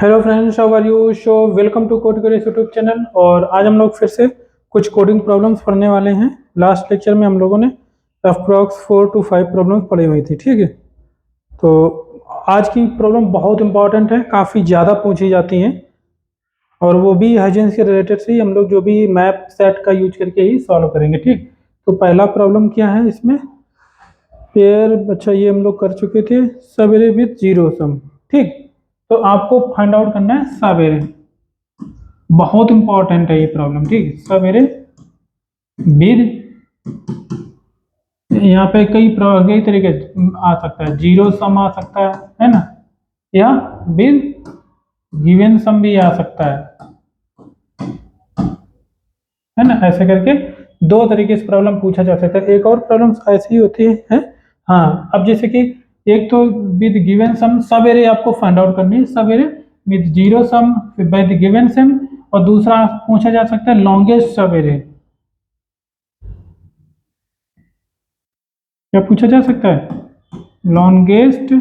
Hello friends, how are you. Welcome to code cares YouTube channel. और आज हम लोग फिर से कुछ कोडिंग प्रॉब्लम्स पढ़ने वाले हैं। लास्ट लेक्चर में हम लोगों ने अप्रॉक्स 4 to 5 प्रॉब्लम्स पढ़ी हुई थी, ठीक है। तो आज की प्रॉब्लम बहुत इंपॉर्टेंट है, काफ़ी ज़्यादा पूछी जाती हैं और वो भी हाइजीन से रिलेटेड से ही हम लोग जो भी मैप सेट का यूज करके ही सॉल्व करेंगे, ठीक। तो पहला प्रॉब्लम क्या है इसमें, पेयर। अच्छा, ये हम लोग कर चुके थे, सवेरे विथ जीरो सम, ठीक। तो आपको फाइंड आउट करना है सवेरे, बहुत इंपॉर्टेंट है ये प्रॉब्लम, ठीक। सवेरे विद, यहाँ पे कई तरीके आ सकता है, जीरो सम आ सकता है ना, या विद गिवन सम भी आ सकता है ना। ऐसे करके दो तरीके से प्रॉब्लम पूछा जा सकता है। एक और प्रॉब्लम ऐसी होती है। हाँ, अब जैसे कि एक तो विद गिवन सम सवेरे आपको फाइंड आउट करनी है, subarray with zero sum with given sum. और दूसरा पूछा जा सकता है लॉन्गेस्ट सवेरे। क्या पूछा जा सकता है? लॉन्गेस्ट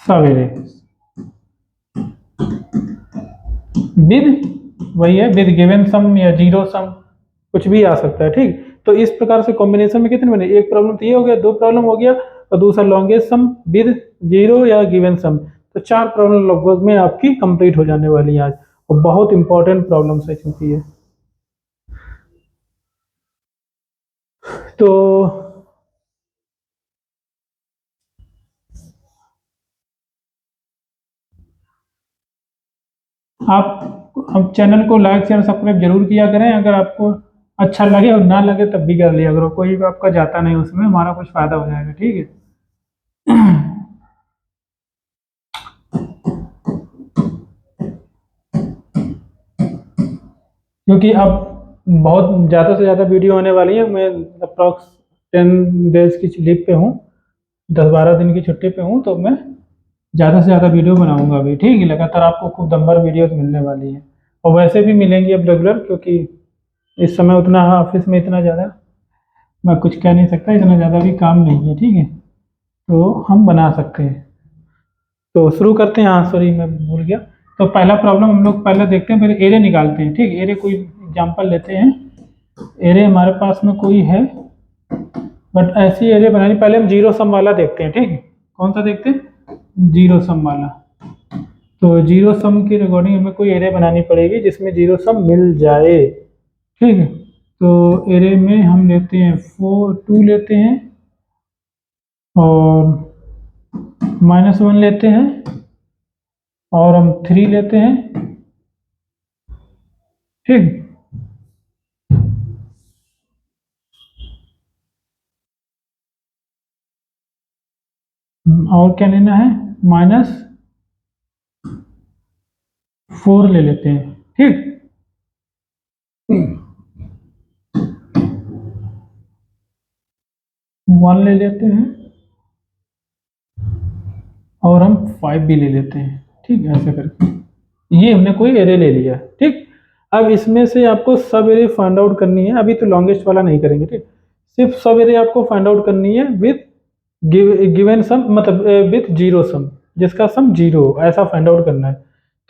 सवेरे विद, वही है, विद गिवन सम या जीरो सम, कुछ भी आ सकता है, ठीक। तो इस प्रकार से कॉम्बिनेशन में कितने बने, एक प्रॉब्लम तो ये हो गया, दो प्रॉब्लम हो गया, और दूसरा लॉन्गेस्ट सम विद जीरो या गिवन सम। तो चार प्रॉब्लम लगभग में आपकी कंप्लीट हो जाने वाली है आज, और बहुत इंपॉर्टेंट प्रॉब्लम है क्योंकि ये तो आप चैनल को लाइक शेयर सब्सक्राइब जरूर किया करें। अगर आपको अच्छा लगे और ना लगे तब भी कर लिया करो, कोई भी आपका जाता नहीं, उसमें हमारा कुछ फायदा हो जाएगा, ठीक है। क्योंकि अब बहुत ज़्यादा से ज़्यादा वीडियो आने वाली है। मैं अप्रॉक्स 10 डेज की लीव पे हूँ, 10-12 दिन की छुट्टी पे हूँ, तो मैं ज़्यादा से ज़्यादा वीडियो बनाऊंगा अभी, ठीक है। लगातार आपको खूब दमदार वीडियोस मिलने वाली है, और वैसे भी मिलेंगी अब रेगुलर, क्योंकि इस समय उतना ऑफिस में इतना ज़्यादा मैं कुछ कह नहीं सकता, इतना ज़्यादा भी काम नहीं है, ठीक है। तो हम बना सकते हैं। तो शुरू करते हैं। हाँ सॉरी, मैं भूल गया। तो पहला प्रॉब्लम हम लोग पहले देखते हैं, फिर एरे निकालते हैं, ठीक। एरे कोई एग्जाम्पल लेते हैं। एरे हमारे पास में कोई है, बट ऐसी एरे बनानी, पहले हम जीरो सम वाला देखते हैं, ठीक है। कौन सा देखते हैं? जीरो सम वाला। तो जीरो सम की रिकॉर्डिंग हमें कोई एरे बनानी पड़ेगी जिसमें जीरो सम मिल जाए, ठीक है। तो एरे में हम लेते हैं 2 लेते हैं, और -1 लेते हैं, और हम 3 लेते हैं, ठीक। और क्या लेना है? -4 ले लेते हैं, ठीक। 1 ले लेते हैं, और हम 5 भी ले लेते हैं, ठीक है। ऐसे करके ये हमने कोई एरे ले लिया, ठीक। अब इसमें से आपको सब एरे फाइंड आउट करनी है। अभी तो लॉन्गेस्ट वाला नहीं करेंगे, ठीक। सिर्फ सब एरे आपको फाइंड आउट करनी है विथ गिवन सम, मतलब विथ जीरो सम, जिसका सम जीरो, ऐसा फाइंड आउट करना है।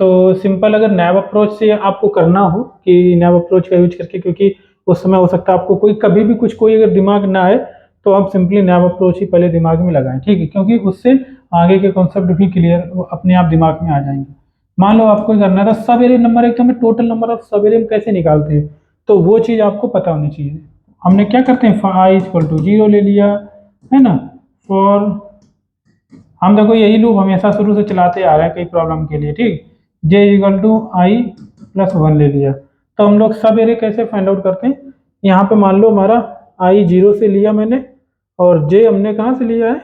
तो सिंपल, अगर नैव अप्रोच से आपको करना हो कि नैव अप्रोच का यूज करके, क्योंकि उस समय हो सकता है आपको कोई कभी भी कुछ कोई अगर दिमाग ना आए, तो आप सिंपली नैव अप्रोच ही पहले दिमाग में लगाएं, ठीक है। क्योंकि उससे आगे के कॉन्सेप्ट भी क्लियर अपने आप दिमाग में आ जाएंगे। मान लो आपको करना था सब एरे नंबर, एक तो हमें टोटल नंबर ऑफ सब एरे कैसे निकालते हैं, तो वो चीज़ आपको पता होनी चाहिए। हमने क्या करते हैं, i इक्वल टू 0 ले लिया, है ना। फॉर, हम देखो यही लूप हमेशा शुरू से चलाते आ रहे हैं कई प्रॉब्लम के लिए, ठीक। j equal to i plus 1 ले लिया। तो हम लोग सब एरे कैसे फाइंड आउट करते हैं, यहाँ पे मान लो हमारा i 0 से लिया मैंने, और j हमने कहाँ से लिया है,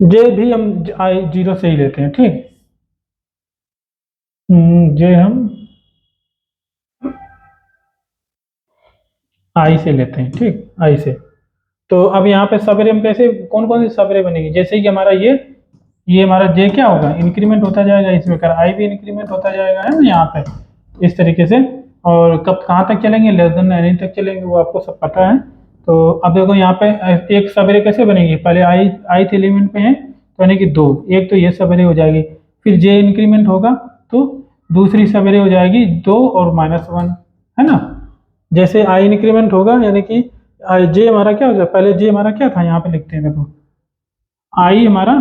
j भी हम i 0 से ही लेते हैं, ठीक। j हम i से लेते हैं, ठीक, i से। तो अब यहाँ पे सबरे हम कैसे, कौन कौन सी सबरे बनेगी, जैसे कि हमारा ये हमारा जे क्या होगा, इंक्रीमेंट होता जाएगा, इसमें कर आई भी इंक्रीमेंट होता जाएगा, है ना, यहाँ पे इस तरीके से। और कब कहाँ तक चलेंगे, लेस देन एन तक चलेंगे, वो आपको सब पता है। तो अब देखो यहाँ पे एक सबरे कैसे बनेगी, पहले आई एलिमेंट पे है, तो यानी कि 2, एक तो ये सबरे हो जाएगी। फिर जे इंक्रीमेंट होगा तो दूसरी सब एरे हो जाएगी 2 और -1, है ना। जैसे आई इंक्रीमेंट होगा यानी कि जे हमारा क्या हो जाए, पहले जे हमारा क्या था, यहाँ पे लिखते हैं देखो, आई हमारा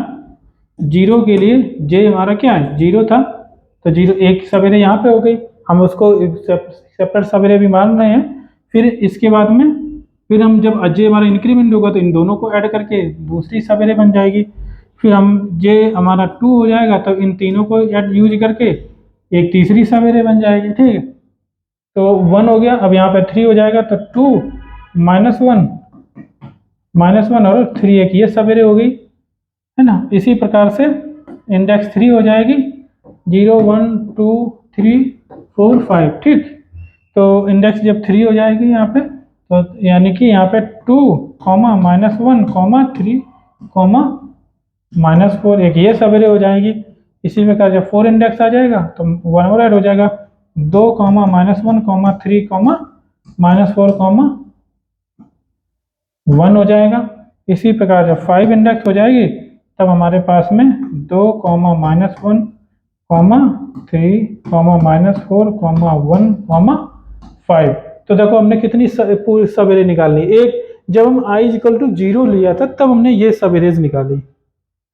0 के लिए जे हमारा क्या है 0 था, तो 0 एक सवेरे यहाँ पे हो गई, हम उसको सेपरेट सवेरे भी मान रहे हैं। फिर इसके बाद में फिर हम जब जे हमारा इंक्रीमेंट होगा तो इन दोनों को ऐड करके दूसरी सवेरे बन जाएगी। फिर हम जे हमारा 2 हो जाएगा तब इन तीनों को ऐड यूज करके एक तीसरी सवेरे बन जाएगी, ठीक है। तो 1 हो गया, अब यहाँ पे 3 हो जाएगा तो 2 -1 और 3 एक ये सवेरे हो गई, है ना। इसी प्रकार से इंडेक्स 3 हो जाएगी 0 1 2 3 4 5, ठीक। तो इंडेक्स जब 3 हो जाएगी यहाँ पे तो यानी कि यहाँ पे 2, -1, 3, -4 एक ये सवेरे हो जाएगी। इसी प्रकार जब 4 इंडेक्स आ जाएगा तो 1 और ऐड हो जाएगा 2, -1, -3, -4, -1 हो जाएगा। इसी प्रकार जब 5 इंडेक्स हो जाएगी तब हमारे पास में 2, -1, -3, -4, 1, 5। तो देखो हमने कितनी पूरी सवेरे निकालनी, एक जब हम i इक्वल टू 0 लिया था तब हमने ये सवेरेज निकाली,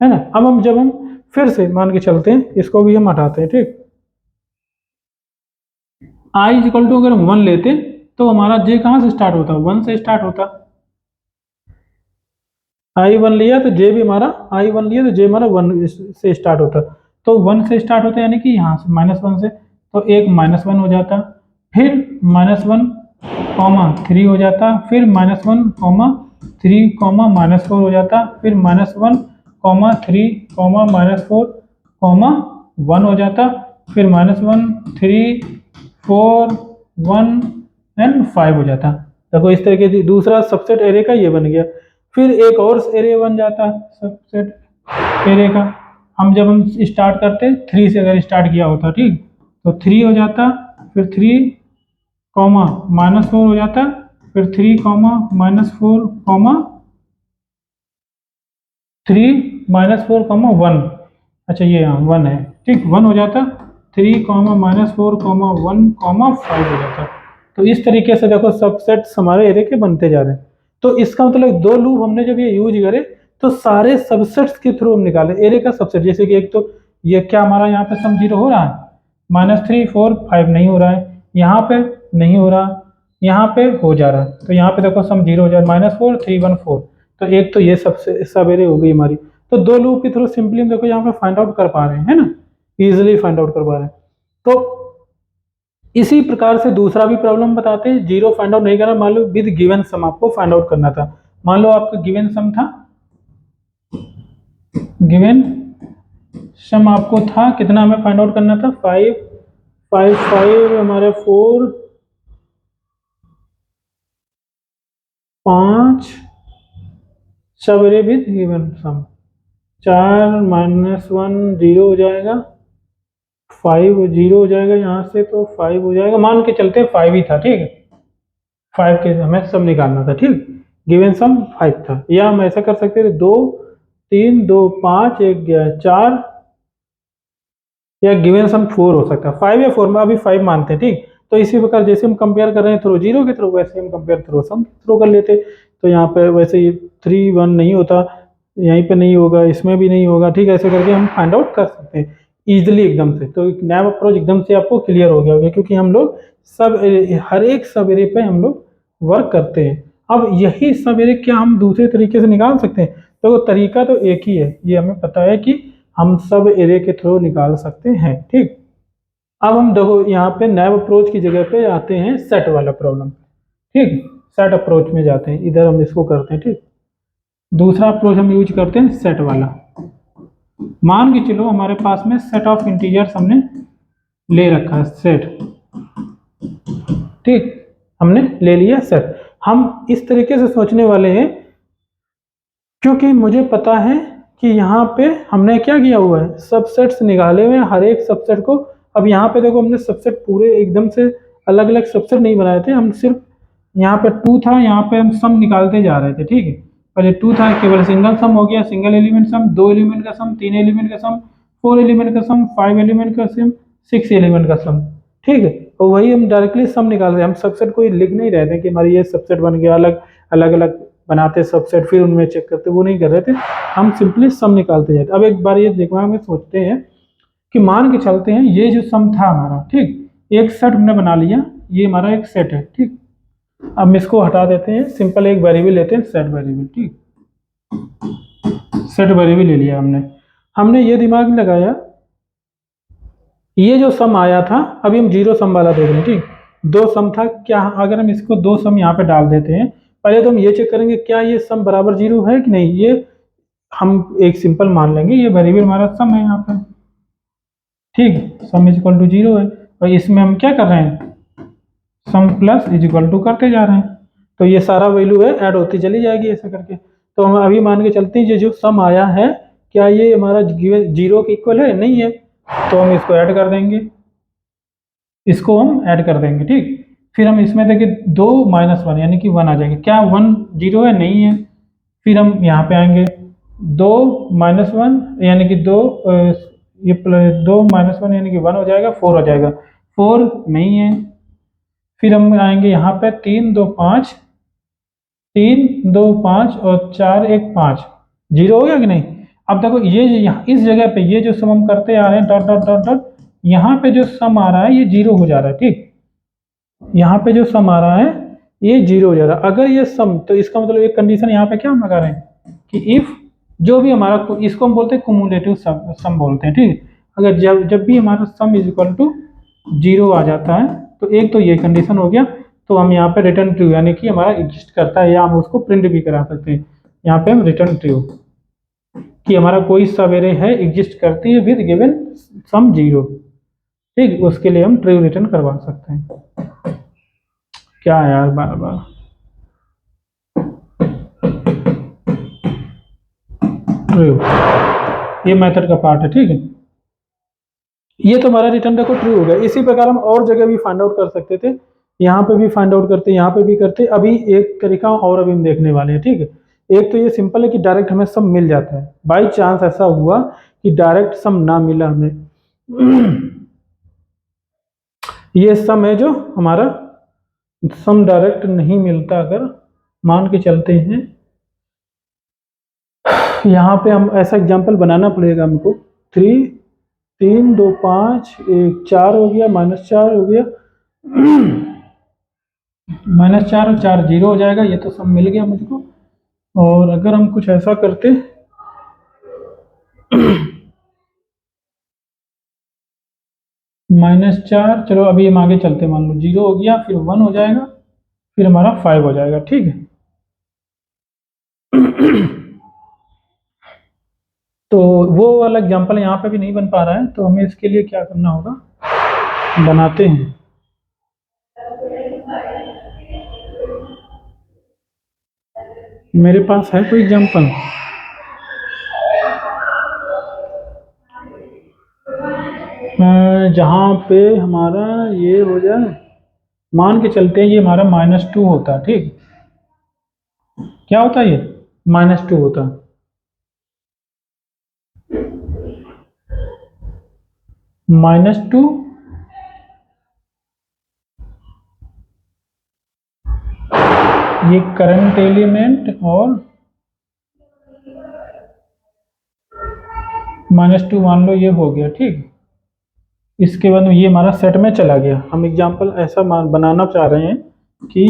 है ना। अब हम जब हम फिर से मान के चलते हैं, इसको भी हम हटाते हैं, ठीक। i इक्वल टू अगर हम 1 लेते तो हमारा j कहाँ से स्टार्ट होता, 1 से स्टार्ट होता। i1 लिया तो j भी हमारा i1 लिया तो j हमारा 1 से स्टार्ट होता, तो 1 से स्टार्ट होता यानी कि यहाँ से -1 से, तो एक -1 हो जाता, फिर -1, -3 हो जाता, फिर -1, -3, -4 हो जाता, फिर -1, -3, -4, 1 हो जाता, फिर -1, 3, 4, 1 एंड 5 हो जाता। देखो इस तरीके से दूसरा सबसेट एरे का ये बन गया। फिर एक और एरे बन जाता सबसेट एरे का, जब हम स्टार्ट करते 3 से अगर स्टार्ट किया होता, ठीक, तो 3 हो जाता, फिर 3, -4 हो जाता, फिर 3, -4, 3, -4, 1, अच्छा ये यहाँ 1 है, ठीक, 1 हो जाता, 3, -4, 1, 5 हो जाता। तो इस तरीके से देखो सबसेट्स हमारे एरे के बनते जा रहे हैं। तो इसका मतलब 2 लूप हमने जब ये यूज करे तो सारे सबसेट्स के थ्रू हम निकाले एरे का सबसेट। जैसे कि एक तो ये क्या हमारा यहाँ पे सम 0 हो रहा है, -3, 4, 5 नहीं हो रहा है, यहाँ पे नहीं हो रहा, यहाँ पे हो जा रहा है, तो यहाँ पे देखो सम 0 हो जाए, -4, 3, 1, 4, तो एक तो ये सबसे सब एरे हो गई हमारी। तो 2 लूप के थ्रू सिंपली हम देखो यहाँ पे फाइंड आउट कर पा रहे हैं, है ना, इजिली फाइंड आउट कर पा रहे हैं। तो इसी प्रकार से दूसरा भी प्रॉब्लम बताते हैं, 0 फाइंड आउट नहीं करना, मान लो विद गिवन सम आपको फाइंड आउट करना था। मान लो आपका गिवन सम था, गिवन सम आपको था कितना, हमें फाइंड आउट करना था 5, 5, 5 हमारे 4, 5 सब एरे विद गिवन सम, 4, -1 0 हो जाएगा, 5 0 हो जाएगा यहाँ से, तो 5 हो जाएगा, मान के चलते 5 ही था, ठीक है, 5 के हमें सम निकालना था, ठीक, गिवन सम 5 था। या हम ऐसा कर सकते थे 2, 3, 2, 5, 1 गया 4, या गिवन सम 4 हो सकता है, 5 या 4 में अभी 5 मानते हैं, ठीक। तो इसी प्रकार जैसे हम कंपेयर कर रहे हैं थ्रू 0 के थ्रू, वैसे हम कंपेयर थ्रू सम थ्रू कर लेते। तो यहाँ पे वैसे ये 3, 1 नहीं होता, यहीं पे नहीं होगा, इसमें भी नहीं होगा, ठीक है, ऐसे करके हम फाइंड आउट कर सकते हैं ईजिली एकदम से। तो नैव अप्रोच एकदम से आपको क्लियर हो गया होगा, क्योंकि हम लोग सब हर एक सब एरे पे हम लोग वर्क करते हैं। अब यही सब एरे क्या हम दूसरे तरीके से निकाल सकते हैं, तो तरीका तो एक ही है, ये हमें पता है कि हम सब एरे के थ्रू निकाल सकते हैं, ठीक। अब हम देखो यहाँ पे नैव अप्रोच की जगह पे आते हैं सेट वाला प्रॉब्लम, ठीक, सेट अप्रोच में जाते हैं, इधर हम इसको करते हैं, ठीक। दूसरा अप्रोच हम यूज करते हैं सेट वाला। मान के चलो हमारे पास में सेट ऑफ इंटीजर्स हमने ले रखा है, सेट, ठीक, हमने ले लिया सेट। हम इस तरीके से सोचने वाले हैं क्योंकि मुझे पता है कि यहाँ पे हमने क्या किया हुआ है, सबसेट्स निकाले हुए हैं हर एक सबसेट को। अब यहाँ पे देखो हमने सबसेट पूरे एकदम से अलग अलग सबसेट नहीं बनाए थे, हम सिर्फ यहाँ पे 2 था, यहाँ पे हम सम निकालते जा रहे थे, ठीक है। पहले 2 था, केवल सिंगल सम हो गया, सिंगल एलिमेंट सम, 2 एलिमेंट का सम, 3 एलिमेंट का सम, 4 एलिमेंट का सम, 5 एलिमेंट का सम, 6 एलिमेंट का सम, ठीक है। और वही हम डायरेक्टली सम निकाल रहे हैं, हम सबसेट कोई लिख नहीं रहे थे कि हमारी ये सबसेट बन गया, अलग अलग अलग बनाते सबसेट फिर उनमें चेक करते, वो नहीं कर रहे थे, हम सिंपली सम निकालते जाते। अब एक बार ये दिमाग में सोचते हैं कि मान के चलते हैं ये जो सम था हमारा, ठीक, एक सेट हमने बना लिया, ये हमारा एक सेट है, ठीक। अब हम इसको हटा देते हैं, सिंपल एक वेरिएबल लेते हैं, सेट वेरिएबल, ठीक, सेट वेरिएबल ले लिया हमने। हमने ये दिमाग में लगाया, ये जो सम आया था, अभी हम जीरो सम वाला देख रहे हैं, ठीक। दो सम था, क्या अगर हम इसको दो सम यहाँ पे डाल देते हैं, पहले तो हम ये चेक करेंगे क्या ये सम बराबर जीरो है कि नहीं, ये हम एक सिंपल मान लेंगे ये वेरिएबल हमारा सम है यहाँ पे, ठीक, sum is equal to zero है, और इसमें हम क्या कर रहे हैं, sum plus is equal to करते जा रहे हैं, तो ये सारा वैल्यू है ऐड होती चली जाएगी ऐसे करके। तो हम अभी मान के चलते हैं ये जो सम आया है, क्या ये हमारा जीरो के इक्वल है, नहीं है, तो हम इसको ऐड कर देंगे, इसको हम ऐड कर देंगे, ठीक। फिर हम इसमें देखिए दो माइनस वन यानी कि वन आ जाएंगे, क्या वन जीरो है, नहीं है। फिर हम यहाँ पे आएंगे, दो माइनस वन यानी कि दो, ये दो माइनस वन यानी कि वन हो जाएगा, फोर हो जाएगा, फोर नहीं है। फिर हम आएंगे यहाँ पे तीन दो पाँच, तीन दो पाँच और चार एक पाँच, जीरो हो गया कि नहीं। अब देखो ये यहाँ इस जगह पे ये जो सम हम करते आ रहे हैं डॉट डॉट डॉट डॉट, यहाँ पे जो सम आ रहा है ये जीरो हो जा रहा है, ठीक, यहाँ पे जो सम आ रहा है ये जीरो हो जा रहा है। अगर ये सम, तो इसका मतलब एक कंडीशन यहाँ पे क्या हम लगा रहे हैं कि इफ जो भी हमारा, इसको हम बोलते हैं कुमुलेटिव सम बोलते हैं, ठीक। अगर जब जब भी हमारा sum is equal to zero आ जाता है, तो एक तो ये कंडीशन हो गया, तो हम यहाँ पे रिटर्न ट्रू यानी कि हमारा एग्जिस्ट करता है, या हम उसको प्रिंट भी करा सकते हैं, यहाँ पे हम रिटर्न ट्रू कि हमारा कोई सवेरे है एग्जिस्ट करती है विद गिवन सम जीरो, ठीक, उसके लिए हम ट्रू रिटर्न करवा सकते हैं। क्या यार बार बार ट्रू, ये मेथड का पार्ट है, ठीक है। ये तो हमारा रिटर्न देखो ट्रू हो गया। इसी प्रकार हम और जगह भी फाइंड आउट कर सकते थे, यहाँ पे भी फाइंड आउट करते, यहाँ पे भी करते। अभी एक तरीका और अभी हम देखने वाले हैं, ठीक है। एक तो ये सिंपल है कि डायरेक्ट हमें सम मिल जाता है, बाई चांस ऐसा हुआ कि डायरेक्ट सम ना मिला हमें ये सम है जो हमारा सम डायरेक्ट नहीं मिलता, अगर मान के चलते हैं यहाँ पे हम ऐसा एग्जांपल बनाना पड़ेगा हमको, थ्री तीन दो पाँच एक चार हो गया, माइनस चार हो गया माइनस चार और चार जीरो हो जाएगा, ये तो सब मिल गया मुझको। और अगर हम कुछ ऐसा करते माइनस चार, चलो अभी हम आगे चलते, मान लो जीरो हो गया, फिर वन हो जाएगा, फिर हमारा फाइव हो जाएगा, ठीक है। तो वो वाला एग्जांपल यहाँ पे भी नहीं बन पा रहा है, तो हमें इसके लिए क्या करना होगा, बनाते हैं। मेरे पास है कोई एग्जांपल, जहाँ पे हमारा ये हो जाए, मान के चलते हैं ये हमारा माइनस टू होता है, ठीक, क्या होता है ये माइनस टू होता है, माइनस टू ये करंट एलिमेंट और माइनस टू मान लो ये हो गया, ठीक। इसके बाद ये हमारा सेट में चला गया। हम एग्जांपल ऐसा बनाना चाह रहे हैं कि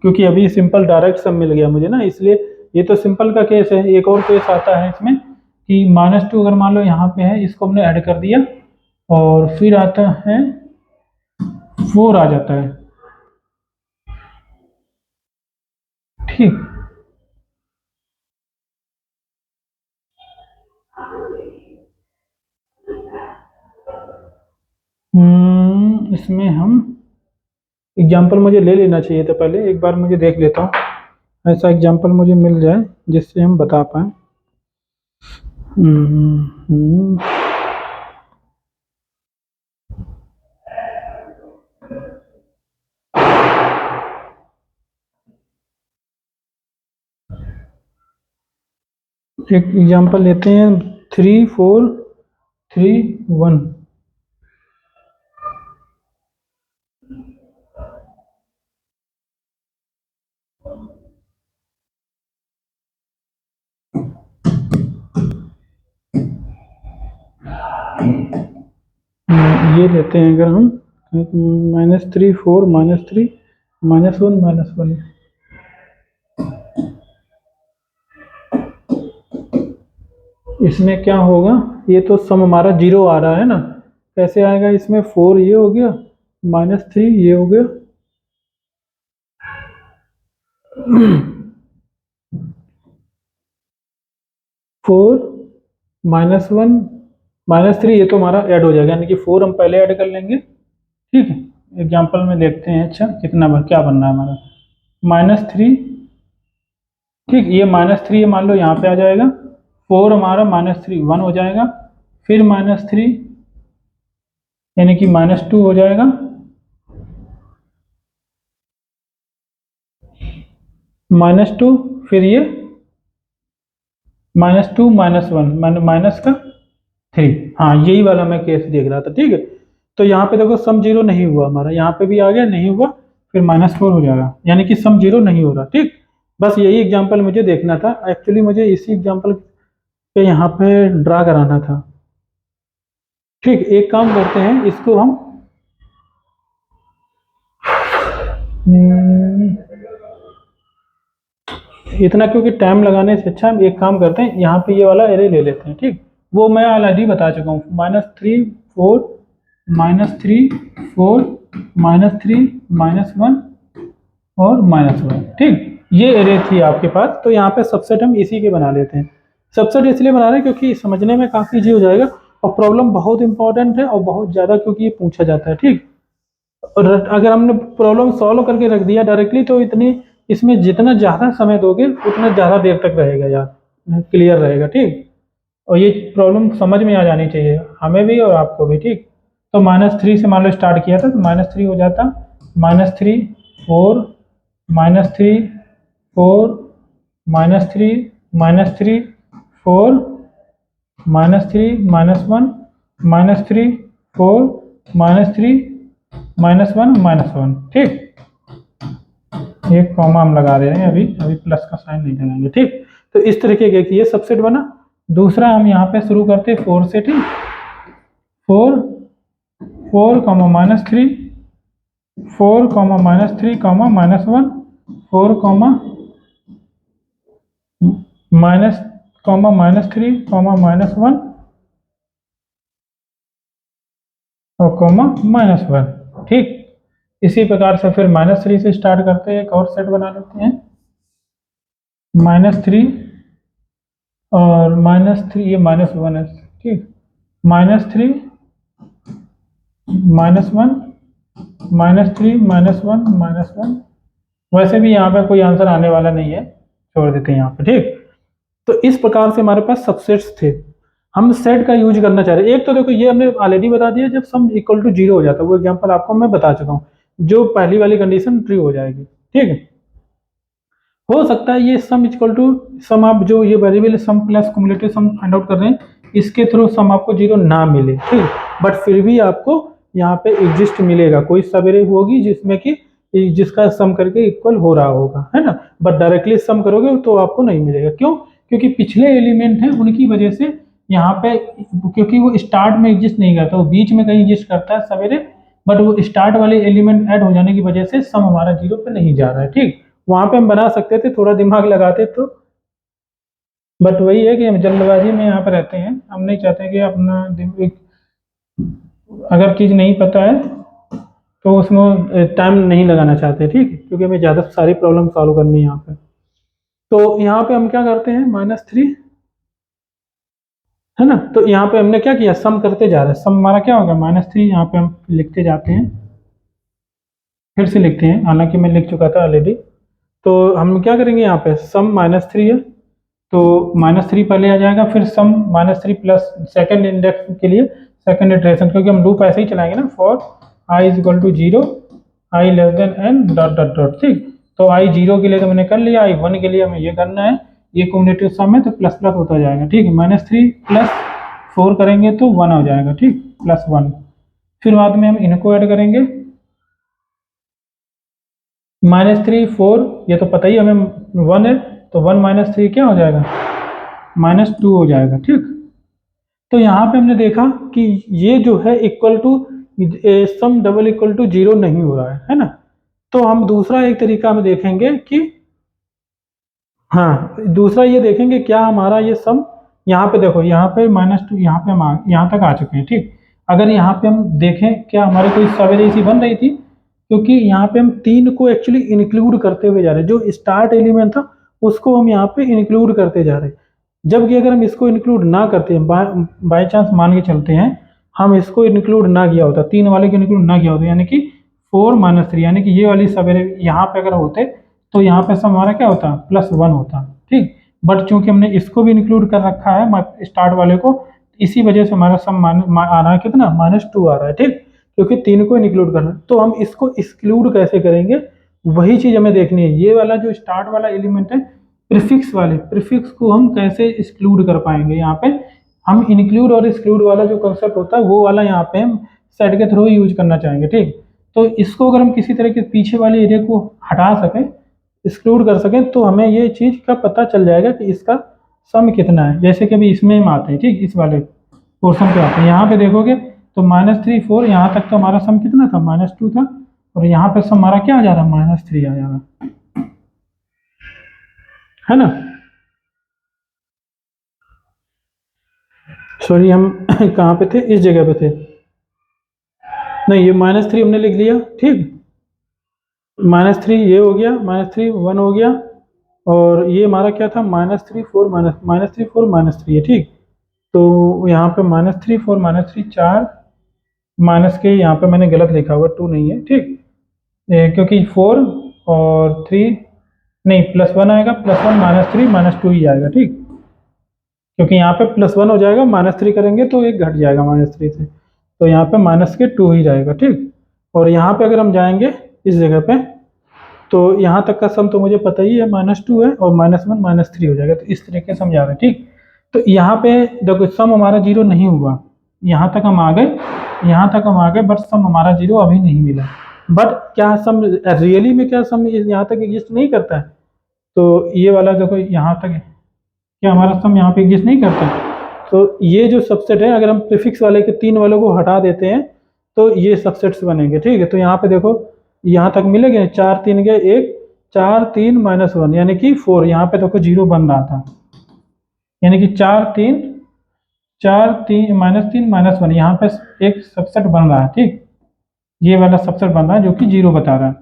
क्योंकि अभी सिंपल डायरेक्ट सब मिल गया मुझे ना, इसलिए ये तो सिंपल का केस है। एक और केस आता है इसमें कि माइनस टू अगर मान लो यहाँ पे है, इसको हमने ऐड कर दिया और फिर आता है फोर आ जाता है, ठीक। इसमें हम एग्जाम्पल मुझे ले लेना चाहिए था पहले, एक बार मुझे देख लेता हूँ ऐसा एग्जाम्पल मुझे मिल जाए जिससे हम बता पाए। एक एग्जाम्पल लेते हैं, थ्री फोर 3 1। ये लेते हैं अगर हम -3 4 -3 -1 -1। इसमें क्या होगा, ये तो सम हमारा जीरो आ रहा है ना, कैसे आएगा इसमें, 4 ये हो गया -3 ये हो गया 4 -1 -3, ये तो हमारा ऐड हो जाएगा, यानी कि 4 हम पहले ऐड कर लेंगे। ठीक है, एग्जाम्पल में देखते हैं। अच्छा कितना क्या बन रहा है हमारा, -3। ठीक, ये -3 मान लो यहाँ पे आ जाएगा, 4 हमारा -3 1 हो जाएगा, फिर -3 यानी कि -2 हो जाएगा, -2 फिर ये -2 -1 माइनस का 3। हाँ यही वाला मैं केस देख रहा था। ठीक है, तो यहाँ पे देखो सम जीरो नहीं हुआ हमारा, यहाँ पे भी आ गया नहीं हुआ, फिर -4 हो जाएगा, यानी कि सम जीरो नहीं हो रहा। ठीक, बस यही एग्जांपल मुझे देखना था, एक्चुअली मुझे इसी एग्जांपल पे यहाँ पे ड्रा कराना था। ठीक, एक काम करते हैं, इसको हम इतना क्योंकि टाइम लगाने से अच्छा हम एक काम करते हैं, यहाँ पे ये वाला एरे ले लेते हैं। ठीक, वो मैं ऑलरेडी बता चुका हूँ, -3 4 -3 4 -3 -1 और -1। ठीक, ये एरे थी आपके पास, तो यहाँ पे सबसेट हम इसी के बना लेते हैं। सबसेट इसलिए बना रहे हैं क्योंकि समझने में काफ़ी इजी हो जाएगा, और प्रॉब्लम बहुत इंपॉर्टेंट है और बहुत ज़्यादा, क्योंकि ये पूछा जाता है। ठीक, और अगर हमने प्रॉब्लम सॉल्व करके रख दिया डायरेक्टली, तो इतनी इसमें जितना ज़्यादा समय दोगे उतना ज़्यादा देर तक रहेगा यार, क्लियर रहेगा। ठीक, और ये प्रॉब्लम समझ में आ जानी चाहिए हमें भी और आपको भी। ठीक, तो -3 से मान लो स्टार्ट किया था, तो -3 हो जाता, -3 4 -3 4 -3 -3 4 -3 -1 -3 4 -3 -1 -1। ठीक, एक कॉमा हम लगा दे रहे हैं, अभी अभी प्लस का साइन नहीं लगाएंगे। ठीक, तो इस तरीके के ये सबसेट बना। दूसरा हम यहाँ पे शुरू करते हैं 4 से। ठीक, 4 4 -3 4 -3 -1 4 माइनस -3 -1 और -1। ठीक, इसी प्रकार से फिर -3 से स्टार्ट करते हैं, एक और सेट बना लेते हैं, -3 और -3 ये -1 है। ठीक, -3 -1 -3 -1 -1। वैसे भी यहाँ पे कोई आंसर आने वाला नहीं है, छोड़ देते हैं यहाँ पे। ठीक, तो इस प्रकार से हमारे पास सबसेट्स थे, हम सेट का यूज करना चाह रहे हैं। एक तो देखो ये हमने ऑलरेडी बता दिया, जब सम इक्वल टू जीरो हो जाता है, वो एग्जांपल आपको मैं बता चुका हूँ, जो पहली वाली कंडीशन ट्रू हो जाएगी। ठीक है, हो सकता है ये सम इक्वल टू सम, आप जो ये variable sum plus cumulative sum find out कर रहे हैं, इसके थ्रू सम आपको जीरो ना मिले। ठीक, बट फिर भी आपको यहाँ पे एग्जिस्ट मिलेगा, कोई सबेरे होगी जिसमें कि जिसका सम करके इक्वल हो रहा होगा, है ना, बट डायरेक्टली सम करोगे तो आपको नहीं मिलेगा। क्यों, क्योंकि पिछले एलिमेंट हैं उनकी वजह से यहाँ पे, क्योंकि वो स्टार्ट में एग्जिस्ट नहीं करता, वो बीच में कहीं एग्जिस्ट करता है सवेरे, बट वो स्टार्ट वाले एलिमेंट ऐड हो जाने की वजह से सम हमारा जीरो पे नहीं जा रहा है। ठीक, वहां पे हम बना सकते थे, थोड़ा दिमाग लगाते तो, बट वही है कि हम जल्दबाजी में यहाँ पे रहते हैं, हम नहीं चाहते कि अपना अगर चीज़ नहीं पता है तो उसमें टाइम नहीं लगाना चाहते। ठीक है, क्योंकि हमें ज़्यादा सारी प्रॉब्लम सॉल्व करनी है यहाँ पे। तो यहाँ पे हम क्या करते हैं, -3 है ना, तो यहाँ पे हमने क्या किया, सम करते जा रहे हैं, सम हमारा क्या होगा -3, यहाँ पे हम लिखते जाते हैं, फिर से लिखते हैं, हालांकि मैं लिख चुका था ऑलरेडी। तो हम क्या करेंगे, यहाँ पे सम -3 है, तो -3 पहले आ जाएगा, फिर सम -3 प्लस सेकंड इंडेक्स के लिए सेकंड इटरेशन, क्योंकि हम लूप ऐसे ही चलाएंगे ना, फॉर i = 0 i n ... ठीक, तो i 0 के लिए तो मैंने कर लिया, i 1 के लिए हमें ये करना है, ये कम्युलेटिव सम है तो प्लस प्लस होता जाएगा। ठीक है, -3 प्लस 4 करेंगे तो 1 हो जाएगा, ठीक, +1। फिर बाद में हम इनको ऐड करेंगे, -3 4, ये तो पता ही हमें 1 है, तो 1 - 3 क्या हो जाएगा, -2 हो जाएगा, ठीक। तो यहाँ पे हमने देखा कि ये जो है equal to sum double equal to 0 नहीं हो रहा है ना। तो हम दूसरा एक तरीका में देखेंगे कि हाँ, दूसरा ये देखेंगे क्या हमारा ये सम, यहाँ पे देखो, यहाँ पे -2, यहाँ पे हम यहाँ तक आ चुके हैं, ठीक। अगर यहाँ पे हम देखें क्या हमारे कोई सवेरे सी बन रही थी, क्योंकि यहाँ पे हम 3 को एक्चुअली इंक्लूड करते हुए जा रहे हैं, जो स्टार्ट एलिमेंट था उसको हम यहाँ पे इंक्लूड करते जा रहे हैं। जबकि अगर हम इसको इंक्लूड ना करते हैं, बाय चांस मान के चलते हैं हम इसको इंक्लूड ना किया होता, 3 वाले को इंक्लूड ना किया होता, यानी कि 4 - 3, यानी कि ये वाली सवेरे यहाँ पे अगर होते तो यहाँ पे सम हमारा क्या होता, +1 होता, ठीक। बट चूंकि हमने इसको भी इंक्लूड कर रखा है स्टार्ट वाले को, इसी वजह से हमारा सम आ रहा है कितना, -2 आ रहा है, ठीक, क्योंकि 3 को इंक्लूड करना है। तो हम इसको एक्सक्लूड कैसे करेंगे, वही चीज हमें देखनी है। ये वाला जो स्टार्ट वाला एलिमेंट है, प्रीफिक्स वाले, प्रीफिक्स को हम कैसे एक्सक्लूड कर पाएंगे। यहाँ पे हम इंक्लूड और एक्सक्लूड वाला जो कंसेप्ट होता है वो वाला यहाँ पे हम सेट के थ्रू यूज करना चाहेंगे, ठीक। तो इसको अगर हम किसी तरह के पीछे वाले एरिया को हटा सकें, एक्सक्लूड कर सकें, तो हमें ये चीज़ का पता चल जाएगा कि इसका सम कितना है। जैसे कि अभी इसमें हम आते हैं, ठीक, इस वाले पोर्शन पे आते हैं, यहाँ पे देखोगे तो -3 4, यहाँ तक तो हमारा सम कितना था, -2 था, और यहाँ पे सम हमारा क्या आ जा रहा है, -3 आ जा रहा है ना। सॉरी, हम कहाँ पे थे, इस जगह पे थे, नहीं ये -3 हमने लिख लिया, ठीक, -3 ये हो गया, -3 1 हो गया, और ये हमारा क्या था, -3 4 -3 4 -3 है, ठीक। तो यहाँ पे -3 4 -3 4 माइनस के, यहाँ पे मैंने गलत लिखा हुआ, 2 नहीं है, ठीक, क्योंकि 4 और 3 नहीं, +1 आएगा, +1 -3 -2 ही आएगा, ठीक, क्योंकि यहाँ पे +1 हो जाएगा, -3 करेंगे तो एक घट जाएगा -3 से, तो यहाँ पे -2 ही जाएगा, ठीक। और यहाँ पे अगर हम जाएंगे इस जगह पे, तो यहाँ तक का सम तो मुझे पता ही है, -2 है, और -1 -3 हो जाएगा, तो इस तरीके से हम जा रहे हैं, ठीक। तो यहाँ पे देखो सम हमारा 0 नहीं हुआ, यहाँ तक हम आ गए, यहाँ तक हम आ गए, बट सम हमारा 0 अभी नहीं मिला। बट क्या सम रियली में, क्या सम यहाँ तक एग्जिस्ट नहीं करता है, तो ये वाला देखो यहाँ तक क्या हमारा सम यहाँ पे एग्जिस्ट नहीं करता। तो ये जो सबसेट है, अगर हम प्रीफिक्स वाले के 3 वालों को हटा देते हैं तो ये सबसेट्स बनेंगे, ठीक है। तो यहाँ पे देखो यहाँ तक मिलेंगे, 4 3 गए 1, 4 3 -1 यानी कि 4, यहाँ पे देखो 0 बन रहा था, यानी कि 4 3 -3 -1, यहाँ पे एक सबसेट बन रहा है, ठीक, ये वाला सबसेट बन रहा है जो कि 0 बता रहा है,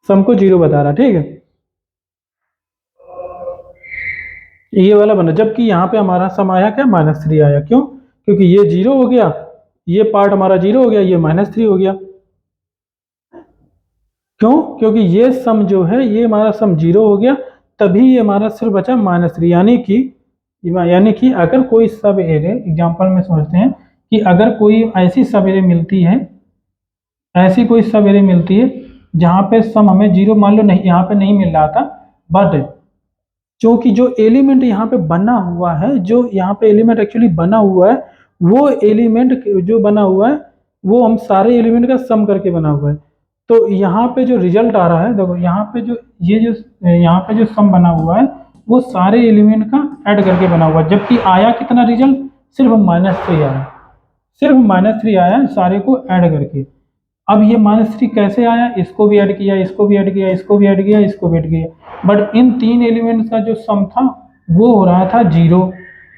सम को 0 बता रहा है, ठीक है, ये वाला बना। जबकि यहाँ पे हमारा सम आया क्या, -3 आया, क्यों, क्योंकि ये 0 हो गया, ये पार्ट हमारा 0 हो गया, ये -3 हो गया, क्यों, क्योंकि ये सम जो है, ये हमारा सम 0 हो गया, तभी ये हमारा सिर्फ बचा -3। यानी कि अगर कोई सब एरे, एग्जाम्पल में समझते हैं कि अगर कोई ऐसी सब एरे मिलती है, ऐसी कोई सब एरे मिलती है जहाँ पे सम हमें 0 मान लो नहीं, यहाँ पे नहीं मिल रहा था, बट क्योंकि जो एलिमेंट यहाँ पे बना हुआ है, जो यहाँ पे एलिमेंट एक्चुअली बना हुआ है, वो एलिमेंट जो बना हुआ है वो हम सारे एलिमेंट का सम करके बना हुआ है। तो यहाँ पे जो रिजल्ट आ रहा है, देखो यहाँ पे जो यहाँ पे जो सम बना हुआ है वो सारे एलिमेंट का ऐड करके बना हुआ है, जबकि आया कितना रिजल्ट, सिर्फ -3 आया, सिर्फ -3 आया सारे को ऐड करके। अब ये -3 कैसे आया, इसको भी ऐड किया, इसको भी ऐड किया, इसको भी ऐड किया, इसको भी ऐड किया, बट इन 3 एलिमेंट्स का जो सम था वो हो रहा था 0।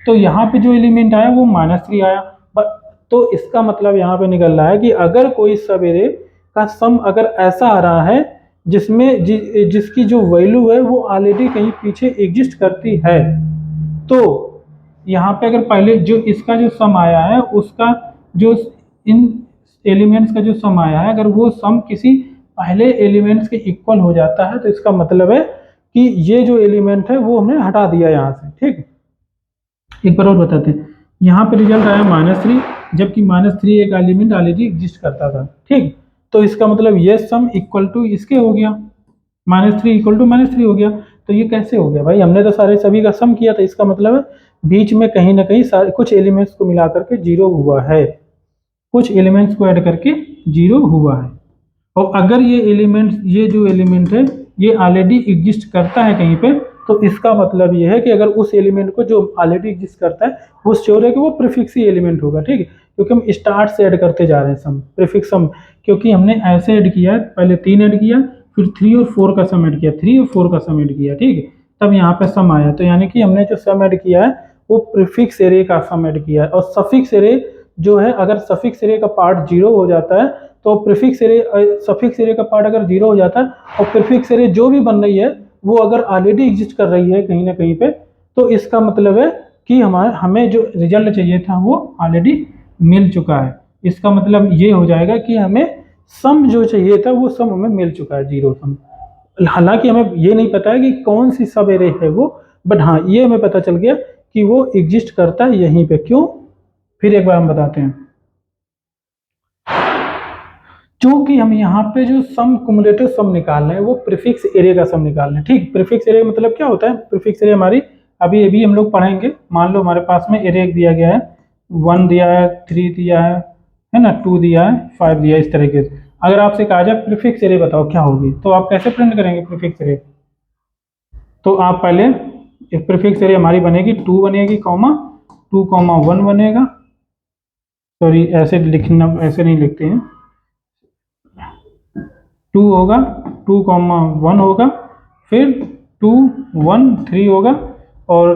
तो यहाँ पे जो एलिमेंट आया वो -3 आया, बट तो इसका मतलब यहाँ पे निकल रहा है कि अगर कोई सब एरे का सम अगर ऐसा आ रहा है जिसमें जिसकी जो वैल्यू है वो ऑलरेडी कहीं पीछे एग्जिस्ट करती है, तो यहाँ पे अगर पहले जो इसका जो सम आया है उसका जो इन एलिमेंट्स का जो सम आया है, अगर वो सम किसी पहले एलिमेंट्स के इक्वल हो जाता है, तो इसका मतलब है कि ये जो एलिमेंट है वो हमने हटा दिया यहाँ से, ठीक। एक बार और बताते हैं, यहाँ पे रिजल्ट आया -3, जबकि -3 एक एलिमेंट ऑलरेडी एग्जिस्ट करता था, ठीक। तो इसका मतलब ये सम इक्वल टू इसके हो गया, -3 इक्वल टू -3 हो गया। तो ये कैसे हो गया भाई, हमने तो सारे सभी का सम किया था, इसका मतलब है बीच में कहीं ना कहीं कुछ एलिमेंट्स को मिला करके जीरो हुआ है, कुछ एलिमेंट्स को ऐड करके जीरो हुआ है। और अगर ये एलिमेंट्स, ये जो एलिमेंट है ये ऑलरेडी एग्जिस्ट करता है कहीं पे, तो इसका मतलब ये है कि अगर उस एलिमेंट को जो ऑलरेडी एग्जिस्ट करता है वो श्योर है कि वो प्रीफिक्स ही एलिमेंट होगा, ठीक है, क्योंकि हम स्टार्ट से ऐड करते जा रहे हैं सम, प्रीफिक्स सम, क्योंकि हमने ऐसे ऐड किया है, पहले 3 ऐड किया, फिर 3 और 4 का सम ऐड किया, 3 और 4 का सम ऐड किया, ठीक है, तब यहाँ पे सम आया। तो यानी कि हमने जो सम ऐड किया है वो प्रीफिक्स एरे का सम ऐड किया है। और सफिक्स एरे जो है, अगर सफिक्स एरे का पार्ट जीरो हो जाता है तो प्रीफिक्स एरे, सफिक्स एरे का पार्ट अगर जीरो हो जाता है और प्रीफिक्स एरे जो भी बन रही है वो अगर ऑलरेडी एग्जिस्ट कर रही है कहीं ना कहीं पे, तो इसका मतलब है कि हमें जो रिजल्ट चाहिए था वो ऑलरेडी मिल चुका है। इसका मतलब ये हो जाएगा कि हमें सम जो चाहिए था वो सम हमें मिल चुका है, जीरो सम। हालांकि हमें ये नहीं पता है कि कौन सी सब एरे है वो, बट हाँ ये हमें पता चल गया कि वो एग्जिस्ट करता है यहीं पे। क्यों, फिर एक बार हम बताते हैं। क्योंकि हम यहाँ पे जो सम, कुमुलेटिव सम निकाल रहे हैं वो प्रीफिक्स एरे का सम निकाल रहे हैं, ठीक। प्रीफिक्स एरे मतलब क्या होता है, प्रीफिक्स एरे हमारी अभी ये भी हम लोग पढ़ेंगे। मान लो हमारे पास में एरे दिया गया है, 1 दिया है, 3 दिया है ना, 2 दिया है, 5 दिया है, इस तरीके से। अगर आपसे कहा जाए प्रीफिक्स एरे बताओ क्या होगी, तो आप कैसे प्रिंट करेंगे प्रीफिक्स एरे? तो आप पहले एक प्रीफिक्स एरे हमारी बनेगी 2 बनेगी, कॉमा 2 कॉमा 1 बनेगा, सॉरी ऐसे लिखना, ऐसे नहीं लिखते हैं, 2 होगा, 2 कॉमा 1 होगा, फिर 2 1 3 होगा, और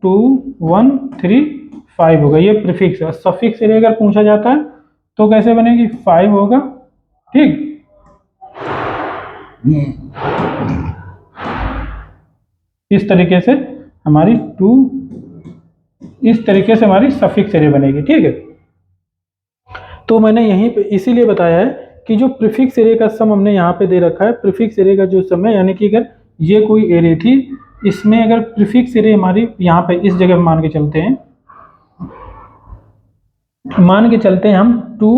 2 1 3 5 होगा। ये प्रीफिक्स है। सफिक्स एरे अगर पूछा जाता है तो कैसे बनेगी, 5 होगा, ठीक। इस तरीके से हमारी 2, इस तरीके से हमारी सफिक्स एरे बनेगी, ठीक है। तो मैंने यहीं पे इसीलिए बताया है कि जो प्रीफिक्स एरे का सम हमने यहाँ पे दे रखा है, प्रीफिक्स एरे का जो सम है, यानी कि अगर ये कोई एरे थी, इसमें अगर प्रीफिक्स एरे हमारी यहाँ पे इस जगह मान के चलते हैं, मान के चलते हैं हम 2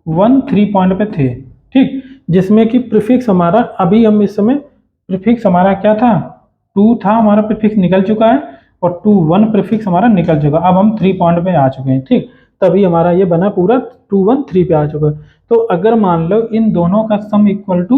1 3 पॉइंट पे थे, ठीक, जिसमें कि प्रीफिक्स हमारा, अभी हम इस समय प्रीफिक्स हमारा क्या था, 2 था, हमारा प्रीफिक्स निकल चुका है, और 2 1 प्रीफिक्स हमारा निकल चुका, अब हम 3 पॉइंट पे आ चुके हैं, ठीक। तभी हमारा ये बना पूरा 2 1 3 पे आ चुका है। तो अगर मान लो इन दोनों का सम इक्वल टू,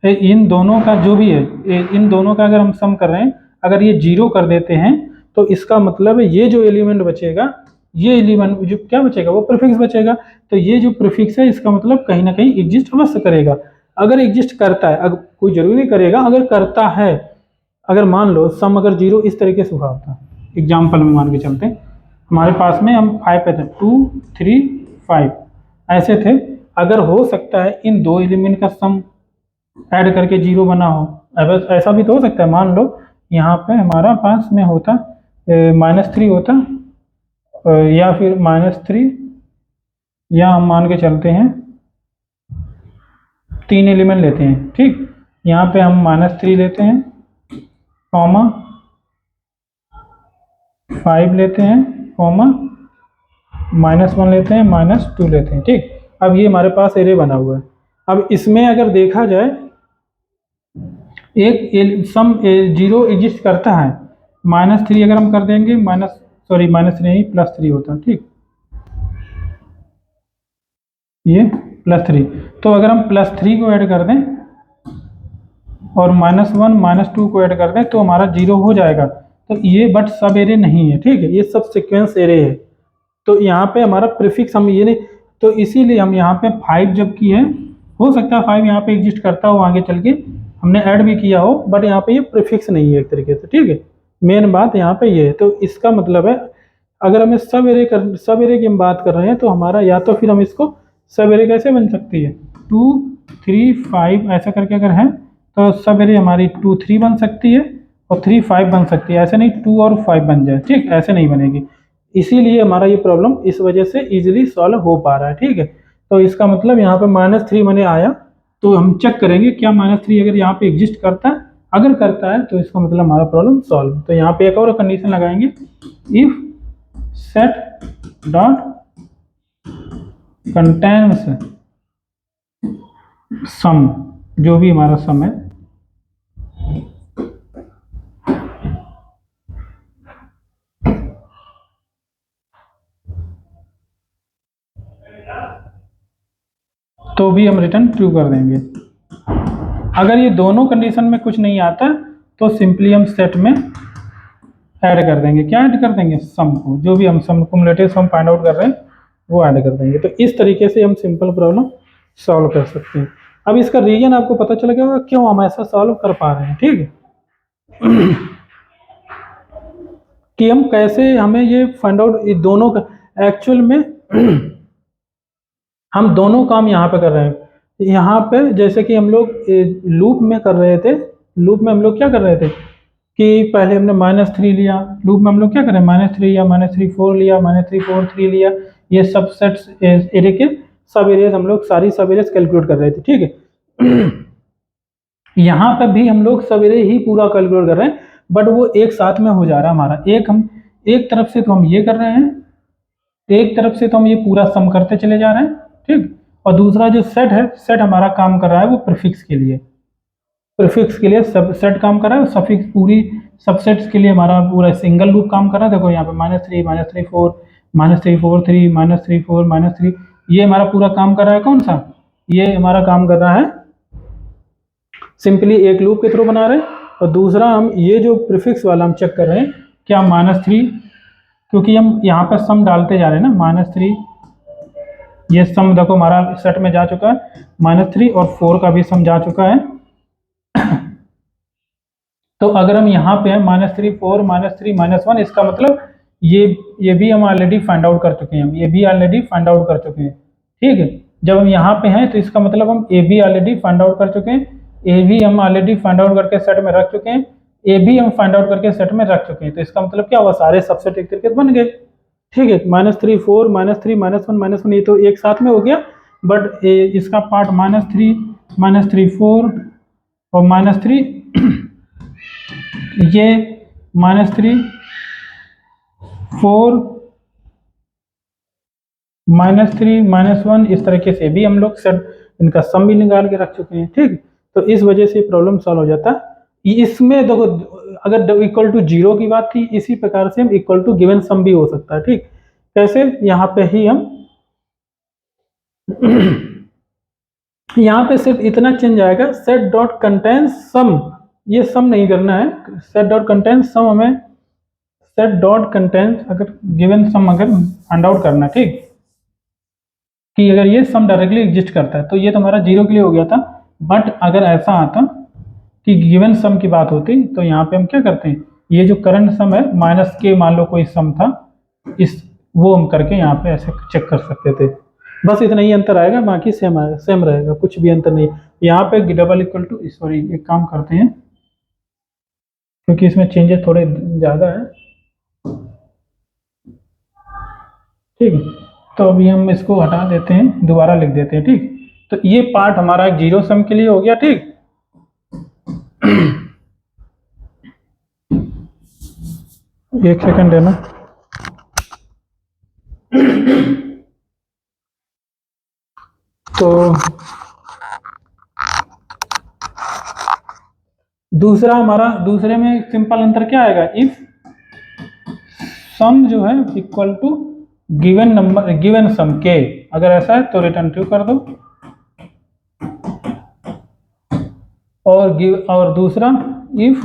इन दोनों का जो भी है, इन दोनों का अगर हम सम कर रहे हैं, अगर ये जीरो कर देते हैं, तो इसका मतलब है ये जो एलिमेंट बचेगा, ये एलिमेंट जो क्या बचेगा, वो प्रीफिक्स बचेगा। तो ये जो प्रीफिक्स है इसका मतलब कहीं ना कहीं एग्जिस्ट अवश्य करेगा। अगर एग्जिस्ट करता है, अगर कोई जरूरी नहीं करेगा, अगर करता है, अगर मान लो सम अगर जीरो इस तरीके से हुआ होता, एग्जाम्पल में मान के चलते हैं, हमारे पास में हम 5 पे थे, 2 3 5 ऐसे थे, अगर हो सकता है इन दो एलिमेंट का सम ऐड करके जीरो बना हो, अब ऐसा भी तो हो सकता है, मान लो यहाँ पे हमारा पास में होता -3 होता, या फिर -3, या हम मान के चलते हैं 3 एलिमेंट लेते हैं, ठीक, यहाँ पे हम -3 लेते हैं, कॉमा 5 लेते हैं, कॉमा -1 लेते हैं, -2 लेते हैं, ठीक। अब ये हमारे पास एरे बना हुआ है। अब इसमें अगर देखा जाए, एक सम जीरो एग्जिस्ट करता है, -3 अगर हम कर देंगे, -3 नहीं, +3 होता, ठीक, ये +3। तो अगर हम +3 को ऐड कर दें और -1 -2 को ऐड कर दें तो हमारा जीरो हो जाएगा। तो ये बट सब एरे नहीं है, ठीक है, ये सब सीक्वेंस एरे है। तो यहाँ पे हमारा प्रीफिक्स हम ये नहीं, तो इसीलिए हम यहाँ पे 5 जब की है, हो सकता है 5 यहाँ पे एग्जिस्ट करता हो आगे चल के, हमने ऐड भी किया हो, बट यहाँ पे ये प्रीफिक्स नहीं है एक तरीके से, ठीक है। मेन बात यहाँ पे ये है। तो इसका मतलब है अगर हमें सब एरे की हम बात कर रहे हैं, तो हमारा या तो फिर हम इसको सब एरे कैसे बन सकती है, 2 3 5 ऐसा करके अगर है, तो सब एरे हमारी 2 3 बन सकती है और 3 5 बन सकती है, ऐसे नहीं 2 और 5 बन जाए, ठीक, ऐसे नहीं बनेगी। इसीलिए हमारा ये प्रॉब्लम इस वजह से इजीली सॉल्व हो पा रहा है, ठीक है। तो इसका मतलब यहाँ पे -3 मैंने आया, तो हम चेक करेंगे क्या -3 अगर यहाँ पे एग्जिस्ट करता है, अगर करता है तो इसका मतलब हमारा प्रॉब्लम सॉल्व। तो यहाँ पे एक और कंडीशन लगाएंगे, if set dot contains sum, जो भी हमारा सम है, तो भी हम रिटर्न ट्रू कर देंगे। अगर ये दोनों कंडीशन में कुछ नहीं आता तो सिंपली हम सेट में ऐड कर देंगे। क्या ऐड कर देंगे? सम को, जो भी हम सम कुमुलेटिव सम फाइंड आउट कर रहे हैं वो ऐड कर देंगे। तो इस तरीके से हम सिंपल प्रॉब्लम सॉल्व कर सकते हैं। अब इसका रीजन आपको पता चल गया होगा क्यों हम ऐसा सॉल्व कर पा रहे हैं, ठीक है। कि हम कैसे हमें ये फाइंड आउट, ये दोनों का एक्चुअल में हम दोनों काम यहाँ पे कर रहे हैं। यहाँ पे जैसे कि हम लोग लूप में कर रहे थे, लूप में हम लोग क्या कर रहे थे कि पहले हमने -3 लिया, लूप में हम लोग क्या करें -3 लिया, -3 4 लिया, -3 4 3 लिया, ये सब सेट्स एरे के सब एरियाज हम लोग सारी सब एरियाज कैलकुलेट कर रहे थे, ठीक है। यहाँ पे भी हम लोग सब एरिया ही पूरा कैलकुलेट कर रहे हैं, बट वो एक साथ में हो जा रहा है हमारा। एक तरफ से तो हम ये कर रहे हैं, एक तरफ से तो हम ये पूरा सम करते चले जा रहे हैं, ठीक। और दूसरा जो सेट है, सेट हमारा काम कर रहा है वो प्रीफिक्स के लिए, प्रीफिक्स के लिए सब सेट काम कर रहा है, सफिक्स पूरी सबसेट्स के लिए हमारा पूरा सिंगल लूप काम कर रहा है। देखो यहाँ पे -3 -3 4 -3 4 3 -3 4 -3, ये हमारा पूरा काम कर रहा है। कौन सा? ये हमारा काम कर रहा है सिंपली एक लूप के थ्रू बना रहे हैं। और दूसरा हम ये जो प्रीफिक्स वाला हम चेक कर रहे हैं क्या -3, क्योंकि हम यहाँ पर सम डालते जा रहे हैं ना, -3 ये सम देखो हमारा सेट में जा चुका है, -3 और 4 का भी सम जा चुका है। तो अगर हम यहाँ पे हैं -3 4 -3 -1, इसका मतलब ये भी हम ऑलरेडी फाइंड आउट कर चुके हैं, ये भी ऑलरेडी फाइंड आउट कर चुके हैं, ठीक है। जब हम यहाँ पे हैं तो इसका मतलब हम ए भी ऑलरेडी फाइंड आउट कर चुके हैं, ए भी हम ऑलरेडी फाइंड आउट करके सेट में रख चुके हैं, ए भी हम फाइंड आउट करके सेट में रख चुके हैं। तो इसका मतलब क्या हुआ, सारे सबसेट एक तरीके से बन गए, ठीक है। -3 4 -3 -1 -1 ये तो एक साथ में हो गया, बट इसका पार्ट -3 4 और -3 ये -3 4 -3 -1 इस तरीके से भी हम लोग सेट इनका सम भी निकाल के रख चुके हैं, ठीक। तो इस वजह से प्रॉब्लम सॉल्व हो जाता है। इसमें देखो अगर इक्वल टू 0 की बात थी, इसी प्रकार से हम इक्वल टू गिवन सम भी हो सकता है, ठीक। कैसे? यहाँ पे ही हम यहाँ पे सिर्फ इतना चेंज आएगा, सेट डॉट कंटेंस सम, ये सम नहीं करना है, सेट डॉट कंटेंस सम हमें सेट डॉट कंटेंस अगर गिवन सम अगर फाइंड आउट करना, ठीक, कि अगर ये सम डायरेक्टली एग्जिस्ट करता है तो ये तो हमारा 0 के लिए हो गया था। बट अगर ऐसा आता कि गिवन सम की बात होती तो यहाँ पे हम क्या करते हैं, ये जो करंट सम है -k मान लो कोई सम था, इस वो हम करके यहाँ पे ऐसे चेक कर सकते थे। बस इतना ही अंतर आएगा, बाकी सेम आएगा, सेम रहेगा, कुछ भी अंतर नहीं। यहाँ पे डबल इक्वल टू, सॉरी एक काम करते हैं क्योंकि इसमें चेंजेस थोड़े ज़्यादा है, ठीक है। तो अभी हम इसको हटा देते हैं, दोबारा लिख देते हैं, ठीक। तो ये पार्ट हमारा 0 सम के लिए हो गया, ठीक। एक सेकंड है ना। तो दूसरा हमारा, दूसरे में सिंपल अंतर क्या आएगा, इफ सम जो है equal to given number given sum के, अगर ऐसा है तो रिटर्न ट्रू कर दो। और दूसरा इफ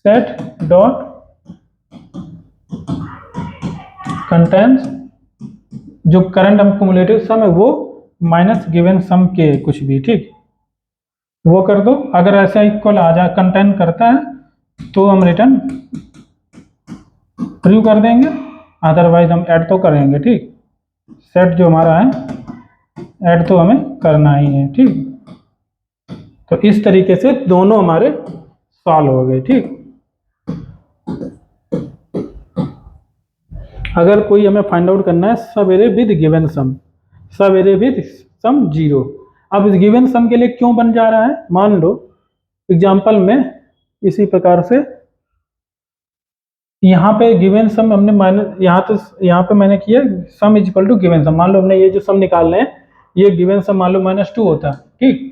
सेट डॉट कंटेंस जो करंट हम कुमुलेटिव सम है वो माइनस गिवन सम के कुछ भी, ठीक, वो कर दो। अगर ऐसा इक्वल आ जा कंटेंट करता है तो हम रिटर्न ट्रू कर देंगे, अदरवाइज हम ऐड तो करेंगे, ठीक। सेट जो हमारा है ऐड तो हमें करना ही है, ठीक। तो इस तरीके से दोनों हमारे सॉल्व हो गए, ठीक। अगर कोई हमें फाइंड आउट करना है सब एरे विद गिवन सम, सब एरे विद सम 0। अब इस गिवन सम के लिए क्यों बन जा रहा है, मान लो एग्जांपल में इसी प्रकार से यहाँ पे गिवन सम हमने माइनस, यहाँ पे मैंने किया sum is equal to given sum. मान लो हमने ये जो सम निकाल रहे हैं ये गिवन सम मान लो -2 होता, ठीक।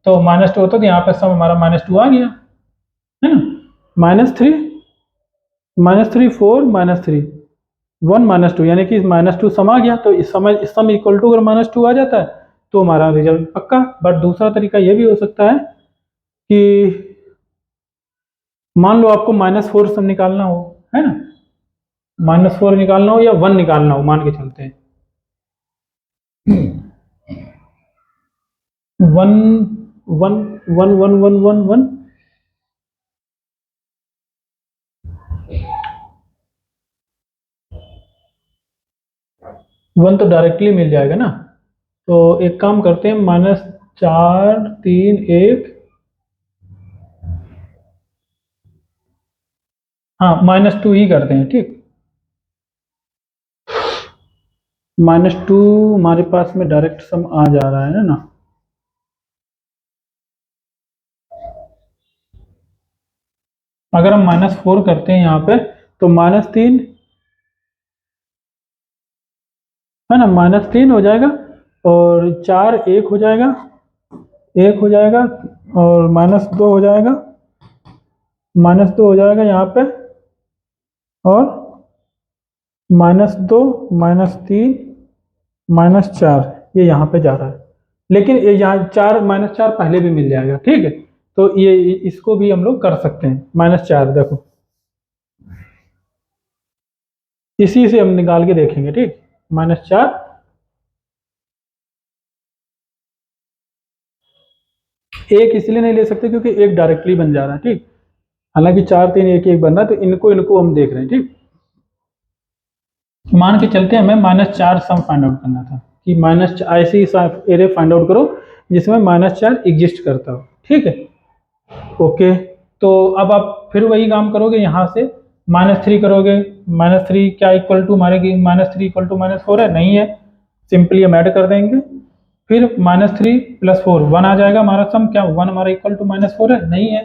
तो -2 होता तो यहाँ पे सम हमारा -2 आ गया, है ना। -3 4 -3 1 -2 यानी कि -2 सम आ गया। तो इस समय सम इक्वल टू अगर -2 आ जाता है तो हमारा रिजल्ट पक्का। बट दूसरा तरीका ये भी हो सकता है कि मान लो आपको -4 सम निकालना हो, है ना, -4 निकालना हो या 1 निकालना हो, मान के चलते हैं 1 1 1 1 1 1 1 1 तो डायरेक्टली मिल जाएगा ना। तो एक काम करते हैं, -4 3 1, हाँ -2 ही करते हैं, ठीक। -2 हमारे पास में डायरेक्ट सम आ जा रहा है ना। अगर हम -4 करते हैं यहाँ पे तो -3 है ना, -3 हो जाएगा और 4 1 हो जाएगा, 1 हो जाएगा और -2 हो जाएगा, -2 हो जाएगा यहाँ पे, और -2 -3 -4 ये यहाँ पे जा रहा है। लेकिन ये यहाँ 4 -4 पहले भी मिल जाएगा, ठीक है। तो ये इसको भी हम लोग कर सकते हैं, -4 देखो इसी से हम निकाल के देखेंगे, ठीक। -4 एक इसलिए नहीं ले सकते क्योंकि एक डायरेक्टली बन जा रहा है, ठीक। हालांकि 4 3 1 1 बन रहा है, तो इनको इनको हम देख रहे हैं, ठीक। मान के चलते हैं हमें -4 सम फाइंड आउट करना था कि ऐसी एरे फाइंड आउट करो जिसमें -4 एग्जिस्ट करता हो, ठीक है। ओके, तो अब आप फिर वही काम करोगे, यहाँ से -3 करोगे, -3 क्या इक्वल टू मारेगी, -3 इक्वल टू -4 है, नहीं है, सिंपली हम ऐड कर देंगे। फिर -3 + 4 1 आ जाएगा हमारा सम, क्या 1 हमारा इक्वल टू -4 है, नहीं है।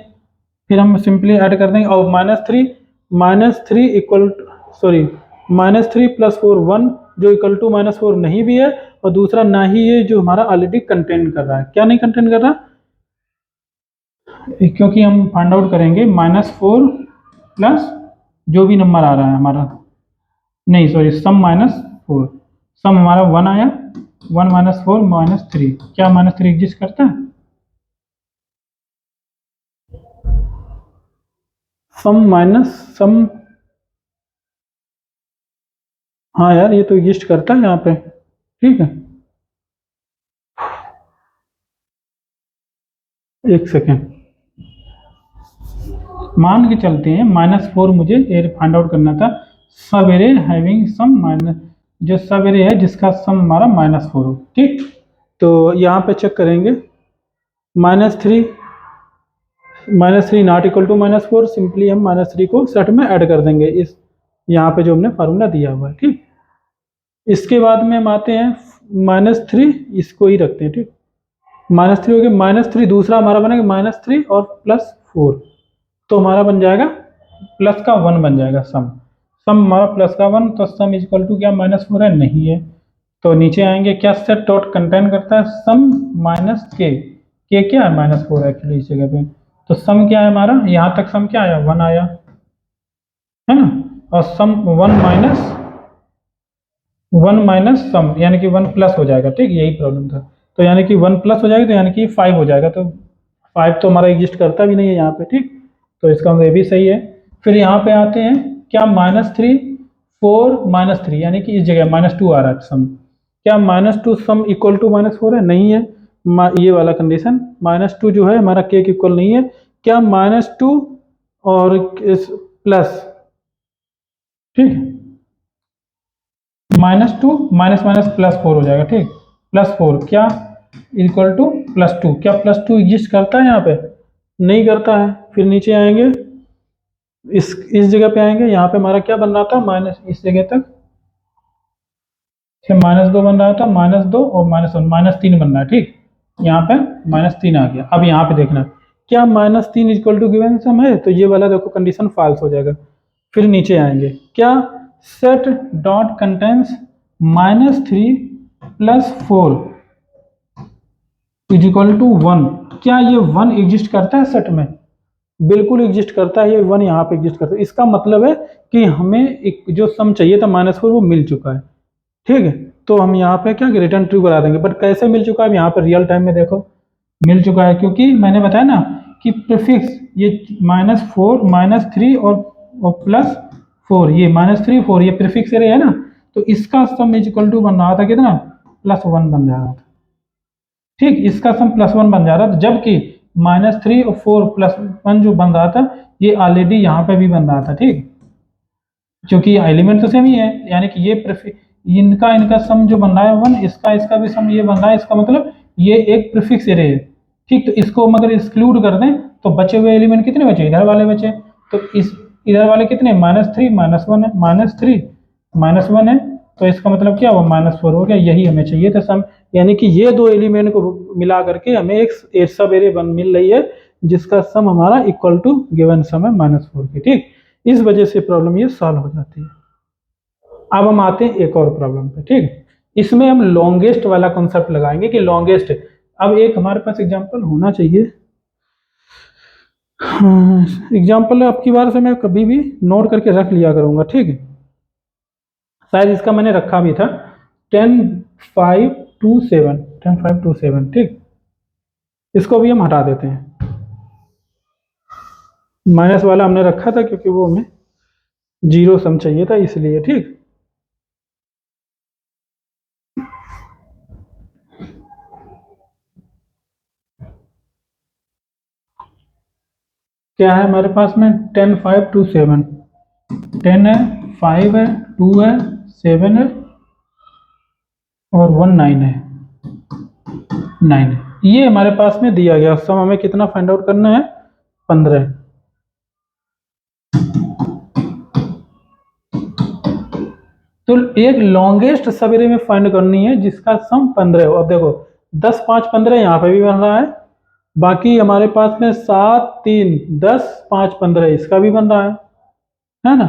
फिर हम सिंपली ऐड कर देंगे, और -3 इक्वल सॉरी -3 + 4 1 जो इक्वल टू -4 नहीं भी है, और दूसरा ना ही ये जो हमारा ऑलरेडी कंटेंट कर रहा है, क्या नहीं कंटेंट कर रहा, क्योंकि हम फाइंड आउट करेंगे -4 प्लस जो भी नंबर आ रहा है हमारा, नहीं सॉरी सम -4, सम हमारा 1 आया, 1 -4 -3, क्या -3 एग्जिस्ट करता है, सम, हाँ यार ये तो एग्जिस्ट करता है यहाँ पे, ठीक है। एक सेकेंड, मान के चलते हैं -4 मुझे एरे फाइंड आउट करना था, सब एरे हैविंग सम माइनस, जो सब एरे है जिसका सम हमारा -4 हो, ठीक। तो यहाँ पे चेक करेंगे, -3 नॉट इक्वल टू -4, सिंपली हम -3 को सेट में ऐड कर देंगे, इस यहाँ पे जो हमने फार्मूला दिया हुआ है, ठीक। इसके बाद में हम आते हैं -3, इसको ही रखते हैं, ठीक। -3 हो गया, -3 दूसरा हमारा बनेगा -3 और +4, तो हमारा बन जाएगा प्लस का 1 बन जाएगा सम, सम हमारा प्लस का 1, तो सम इक्वल टू क्या -4 है, नहीं है। तो नीचे आएंगे, क्या सेट डॉट कंटेंट करता है सम के क्या है -4 एक्चुअली इस जगह पे, तो सम क्या है हमारा, यहाँ तक सम क्या आया 1 आया, है ना, और सम 1 माइनस सम यानी कि 1 प्लस हो जाएगा, ठीक, यही प्रॉब्लम था। तो यानी कि 1 प्लस हो जाएगा, तो यानी कि 5 हो जाएगा, तो 5 तो हमारा एग्जिस्ट करता भी नहीं है यहाँ पे, ठीक। तो इसका मतलब ये भी सही है। फिर यहाँ पे आते हैं, क्या -3 4 -3 यानी कि इस जगह -2 आ रहा है सम, क्या -2 सम इक्वल टू -4 है, नहीं है। ये वाला कंडीशन -2 जो है हमारा के इक्वल नहीं है, क्या -2 और प्लस, ठीक, -2 माइनस माइनस +4 हो जाएगा, ठीक, +4 क्या इक्वल टू +2, क्या +2 एग्जिस्ट करता है यहाँ पे, नहीं करता है। फिर नीचे आएंगे, इस जगह पे आएंगे, यहाँ पे हमारा क्या बन रहा था, माइनस इस जगह तक -2 बन रहा था, -2 और -1 -3 बन रहा है, ठीक, यहाँ पे -3 आ गया। अब यहाँ पे देखना, क्या -3 इक्वल टू गिवन सम है, तो ये वाला देखो कंडीशन फॉल्स हो जाएगा। फिर नीचे आएंगे, क्या set dot contents -3 + 4 is equal to 1, क्या ये 1 एग्जिस्ट करता है सेट में, बिल्कुल एग्जिस्ट करता है, ये 1 यहाँ पे एग्जिस्ट करता है। इसका मतलब है कि हमें एक जो सम चाहिए था -4 वो मिल चुका है, ठीक है। तो हम यहाँ पे क्या रिटर्न ट्रू करा देंगे। बट कैसे मिल चुका है यहाँ पर रियल टाइम में देखो मिल चुका है, क्योंकि मैंने बताया ना कि प्रीफिक्स ये -4 -3 और +4, ये -3 4 ये प्रीफिक्स एरे है ना, तो इसका सम इज इक्वल टू बन रहा था कितना, +1 बन जा रहा था। ठीक, इसका सम +1 बन जा रहा था, जबकि -3 और 4 +1 जो बन रहा था ये ऑलरेडी यहाँ पे भी बन रहा था। ठीक, क्योंकि एलिमेंट तो सेम ही है, यानी कि ये इनका इनका सम जो बन रहा है 1, इसका इसका भी सम ये बन रहा है, इसका मतलब ये एक प्रीफिक्स एरे है। ठीक, तो इसको हम अगर एक्सक्लूड कर दें तो बचे हुए एलिमेंट कितने बचे, इधर वाले बचे, तो इस इधर वाले कितने, -3 -1 है, -3 -1 है, तो इसका मतलब क्या हुआ, -4 हो गया। यही हमें चाहिए था सम, यानी कि ये दो एलिमेंट को मिला करके हमें एक सब एरे मिल रही है जिसका सम हमारा इक्वल टू गिवन सम है -4 की। ठीक, इस वजह से प्रॉब्लम ये सॉल्व हो जाती है। अब हम आते हैं एक और प्रॉब्लम पे। ठीक, इसमें हम लॉन्गेस्ट वाला कॉन्सेप्ट लगाएंगे कि लॉन्गेस्ट, अब एक हमारे पास एग्जांपल होना चाहिए। एग्जांपल आपकी बार से मैं कभी भी नोट करके रख लिया करूंगा। ठीक है, शायद इसका मैंने रखा भी था 10 5 2 7, 10 5 2 7। ठीक, इसको भी हम हटा देते हैं, माइनस वाला हमने रखा था क्योंकि वो हमें जीरो सम चाहिए था इसलिए। ठीक, क्या है हमारे पास में 10 5 2 7, 10 है, 5 है, 2 है, 7 है और 1 9 है, 9 है। ये हमारे पास में दिया गया सम, हमें कितना फाइंड आउट करना है, 15। तो एक लॉन्गेस्ट सबेरे में फाइंड करनी है जिसका सम 15 हो। अब देखो 10 5 15 यहाँ पे भी बन रहा है, बाकी हमारे पास में 7 3 10 5 15 इसका भी बन रहा है ना।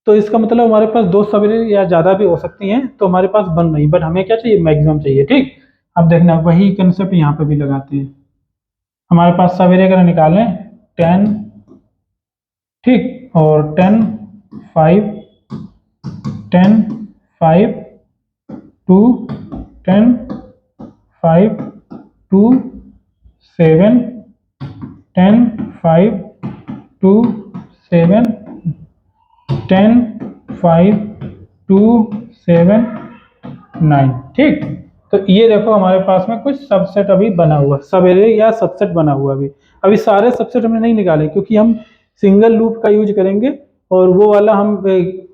तो इसका मतलब हमारे पास दो सवेरे या ज़्यादा भी हो सकती हैं, तो हमारे पास बन नहीं, बट हमें क्या चाहिए, मैक्सिमम चाहिए। ठीक, अब देखना वही कंसेप्ट यहाँ पे भी लगाते हैं। हमारे पास सवेरे अगर निकालें 10, ठीक, और 10 5 10 5 2 10 5 2 7 10 5 2 7 10 5 2 7 9। ठीक, तो ये देखो हमारे पास में कुछ सबसेट अभी बना हुआ, सवेरे या सबसेट बना हुआ अभी। अभी सारे सबसेट हमने नहीं निकाले क्योंकि हम सिंगल लूप का यूज करेंगे, और वो वाला हम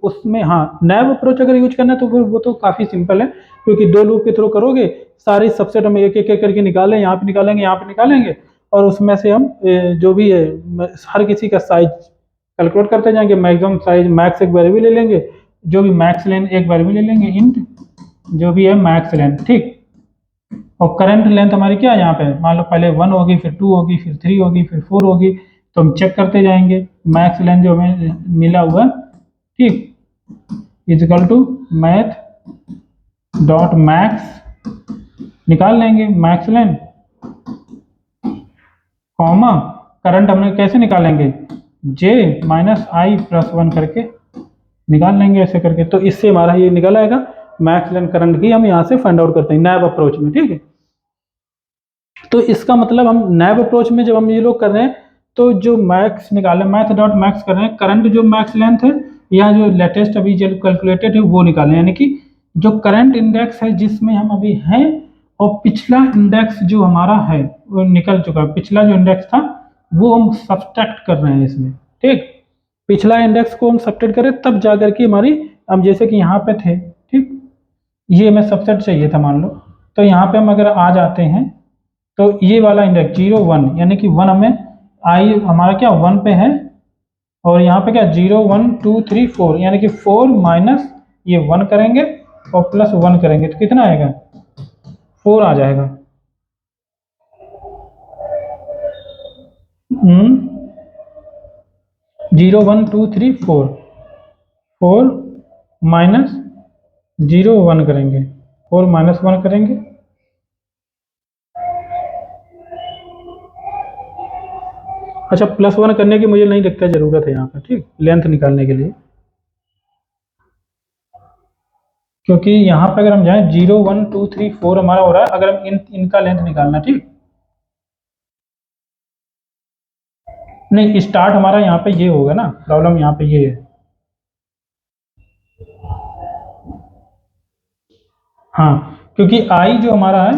उसमें, हाँ, नैब अप्रोच अगर यूज करना है तो वो तो काफ़ी सिंपल है, क्योंकि दो लूप के थ्रू करोगे सारे सबसेट हम एक एक करके निकालें, यहाँ पे निकालेंगे, यहाँ पे निकालेंगे, और उसमें से हम जो भी है हर किसी का साइज कैलकुलेट करते जाएंगे, मैक्सिमम साइज, मैक्स एक वेरिएबल ले लेंगे, जो भी मैक्स लेंथ एक वेरिएबल ले लेंगे, इंट जो भी है मैक्स लेंथ। ठीक, और करंट लेंथ हमारी क्या है यहाँ पे, मान लो पहले 1 होगी, फिर 2 होगी, फिर 3 होगी, फिर 4 होगी, तो हम चेक करते जाएंगे मैक्स लेंथ जो हमें मिला हुआ। ठीक, is equal to math dot max, निकाल लेंगे मैक्स लेंथ, कॉमा करंट हमने कैसे निकालेंगे, j -i+1 करके निकाल लेंगे ऐसे करके, तो इससे हमारा ये निकल आएगा मैक्स लेंथ करंट की हम यहाँ से फाइंड आउट करते हैं नैब अप्रोच में। ठीक है, तो इसका मतलब हम नैब अप्रोच में जब हम ये लोग कर रहे हैं तो जो मैक्स निकाले, मैथ डॉट मैक्स कर रहे हैं, करंट जो मैक्स लेंथ है या जो लेटेस्ट अभी जो कैलकुलेटेड है वो निकालें, यानी कि जो करंट इंडेक्स है जिसमें हम अभी हैं, और पिछला इंडेक्स जो हमारा है वो निकल चुका है, पिछला जो इंडेक्स था वो हम सब्सट्रैक्ट कर रहे हैं इसमें। ठीक, पिछला इंडेक्स को हम सब्सट्रैक्ट करें तब जाकर के हमारी, अब जैसे कि यहाँ पे थे, ठीक, ये हमें सबसेट चाहिए था मान लो, तो यहाँ पे हम अगर आ जाते हैं तो ये वाला इंडेक्स 0 1, यानी कि 1 हमें आई हमारा क्या 1 पे है, और यहाँ पे क्या 0 1 2 3 4, यानी कि 4 माइनस ये 1 करेंगे और प्लस 1 करेंगे तो कितना आएगा, 4 आ जाएगा। 0 1 2 3 4, 4 माइनस 0 1 करेंगे, 4 माइनस 1 करेंगे, अच्छा +1 करने की मुझे नहीं लगता ज़रूरत है यहाँ पर। ठीक, लेंथ निकालने के लिए क्योंकि यहाँ पे अगर हम जाएं 0 1 2 3 4 हमारा हो रहा है, अगर हम इनका लेंथ निकालना, ठीक नहीं, स्टार्ट हमारा यहाँ पे ये होगा ना, प्रॉब्लम यहाँ पे ये है। हाँ, क्योंकि आई जो हमारा है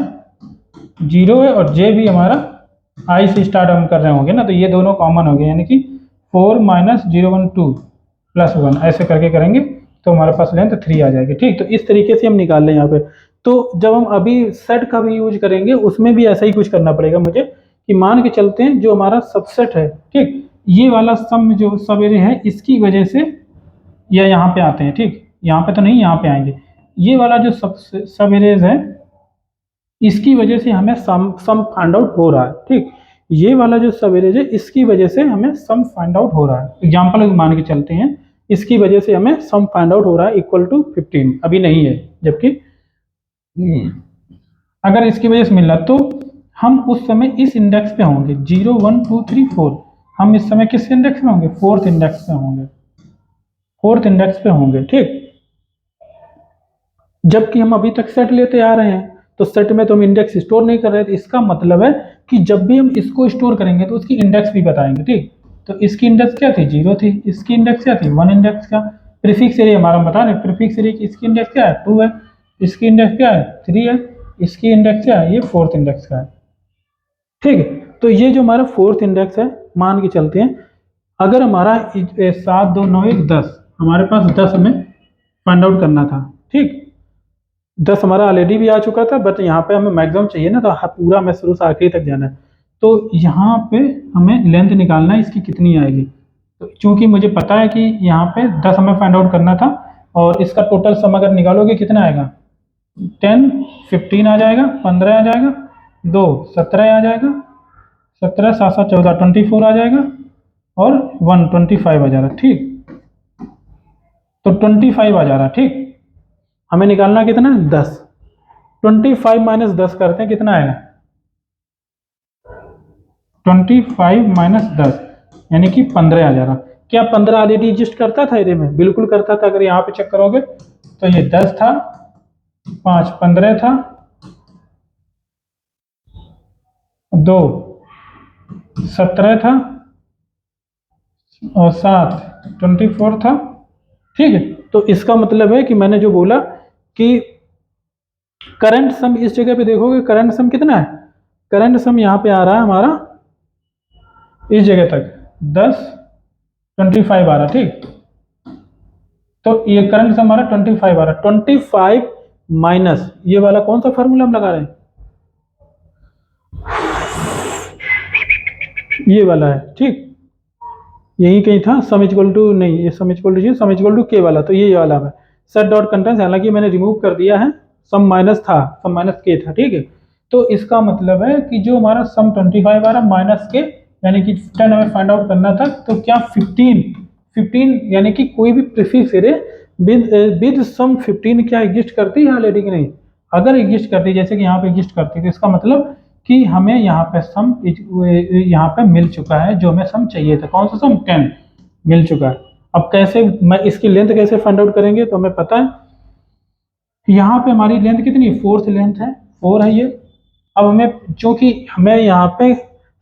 0 है और जे भी हमारा आई से स्टार्ट हम कर रहे होंगे ना, तो ये दोनों कॉमन हो गए, यानी कि 4 माइनस 0 1 2 प्लस 1 ऐसे करके करेंगे तो हमारे पास लेंथ 3 आ जाएगी। ठीक, तो इस तरीके से हम निकाल लें यहाँ पे। तो जब हम अभी सेट का भी यूज करेंगे उसमें भी ऐसा ही कुछ करना पड़ेगा मुझे, कि मान के चलते हैं जो हमारा सबसेट है, ठीक, ये वाला सम जो सब एरे है इसकी वजह से या यहाँ पे आते हैं, ठीक, यहाँ पे तो नहीं, यहाँ पे आएंगे, ये वाला जो सब एरेज है इसकी वजह से हमें सम फाइंड आउट हो रहा है। ठीक, ये वाला जो सब एरेज है इसकी वजह से हमें सम फाइंड आउट हो रहा है। एग्जांपल मान के चलते हैं इसकी वजह से हमें सम फाइंड आउट हो रहा है इक्वल टू 15, अभी नहीं है, जबकि अगर इसकी वजह से मिल रहा तो हम उस समय इस इंडेक्स पे होंगे 0 1 2 3 4, हम इस समय किस इंडेक्स में होंगे, फोर्थ इंडेक्स पे होंगे, फोर्थ इंडेक्स पे होंगे। ठीक, जबकि हम अभी तक सेट लेते आ रहे हैं तो सेट में तो हम इंडेक्स स्टोर नहीं कर रहे थे, इसका मतलब है कि जब भी हम इसको स्टोर करेंगे तो उसकी इंडेक्स भी बताएंगे। ठीक, तो इसकी इंडेक्स क्या थी, 0 थी, इसकी इंडेक्स क्या थी, 1 इंडेक्स का प्रीफिक्स एरिया हमारा बता रहे, प्रीफिक्स एरिया की इसकी इंडेक्स क्या है, 2 है, इसकी इंडेक्स क्या है, 3 है, इसकी इंडेक्स क्या है, ये फोर्थ इंडेक्स का है। ठीक है, तो ये जो हमारा फोर्थ इंडेक्स है, मान के चलते हैं अगर हमारा 7 2 9 1 10, हमारे पास 10 हमें फाइंड आउट करना था। ठीक, 10 हमारा ऑलरेडी भी आ चुका था, बट यहाँ पे हमें मैक्सिमम चाहिए ना, तो पूरा हमें शुरू से आखिरी तक जाना है। तो यहाँ पे हमें लेंथ निकालना है इसकी कितनी आएगी, तो चूंकि मुझे पता है कि यहाँ पे 10 हमें फाइंड आउट करना था और इसका टोटल सम अगर निकालोगे कितना आएगा, 10 15 आ जाएगा, 15 आ जाएगा, 2 17 आ जाएगा, 17 7 7 14 24 आ जाएगा और 1 25 आ जा रहा। ठीक, तो 25 आ जा रहा। ठीक, हमें निकालना कितना है, 10, 25 माइनस 10 करते हैं कितना आएगा, 25 माइनस 10 यानी कि 15 आ जा रहा। क्या 15 ऑलरेडी एग्जिस्ट करता था एरे में, बिल्कुल करता था, अगर यहाँ पे चेक करोगे तो ये 10 था, 5 15 था, 2 17 था और 7 24 था। ठीक है, तो इसका मतलब है कि मैंने जो बोला कि करंट सम इस जगह पे देखोगे, करंट सम कितना है, करंट सम यहाँ पे आ रहा है हमारा इस जगह तक 10 25 आ रहा। ठीक, तो ये करंट सम हमारा 25 आ रहा, 25 माइनस ये वाला कौन सा फार्मूला हम लगा रहे हैं, ये वाला है। ठीक, यही कहीं था, सम इक्वल टू नहीं, ये सम इक्वल टू जी, सम इक्वल टू के वाला, तो ये वाला है सेट डॉट कंटेंट्स, हालांकि मैंने रिमूव कर दिया है, सम माइनस था, सम माइनस के था। ठीक है, तो इसका मतलब है कि जो हमारा सम 25 आ रहा माइनस के, यानी कि 10 हमें फाइंड आउट करना था, तो क्या 15 यानी कि कोई भी प्रीफिक्स एरे विद सम 15 क्या एग्जिस्ट करती है ऑलरेडी कि नहीं, अगर एग्जिस्ट करती जैसे कि यहाँ पे एग्जिस्ट करती तो इसका मतलब कि हमें यहाँ पे सम यहाँ पे मिल चुका है, जो हमें सम चाहिए था, कौन सा सम, 10 मिल चुका है। अब कैसे मैं इसकी लेंथ कैसे फाइंड आउट करेंगे, तो हमें पता है यहाँ पे हमारी लेंथ कितनी, फोर्थ लेंथ है, 4 है ये। अब हमें चूंकि हमें यहाँ पे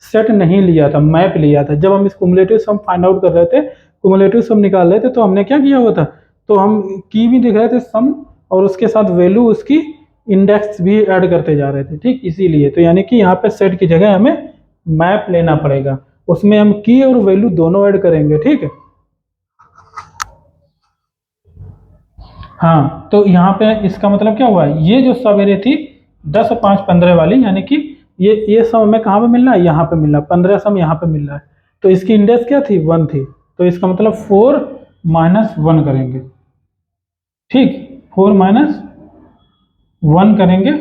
सेट नहीं लिया था, मैप लिया था, जब हम इस कुमुलेटिव सम फाइंड आउट कर रहे थे, कुमुलेटिव सम निकाल रहे थे, तो हमने क्या किया हुआ था, तो हम की भी दिख रहे थे सम और उसके साथ वैल्यू उसकी इंडेक्स भी ऐड करते जा रहे थे। ठीक, इसीलिए तो यानी कि यहाँ पे सेट की जगह हमें मैप लेना पड़ेगा, उसमें हम की और वैल्यू दोनों ऐड करेंगे। ठीक है, हाँ, तो यहाँ पे इसका मतलब क्या हुआ, ये जो सब एरे थी 10 5 15 वाली, यानी कि ये सम हमें कहाँ पे मिल रहा है, यहाँ पे मिल रहा है, 15 सम यहाँ पे मिल रहा है, तो इसकी इंडेक्स क्या थी, 1 थी, तो इसका मतलब 4 माइनस 1 करेंगे। ठीक, 4 माइनस 1 करेंगे,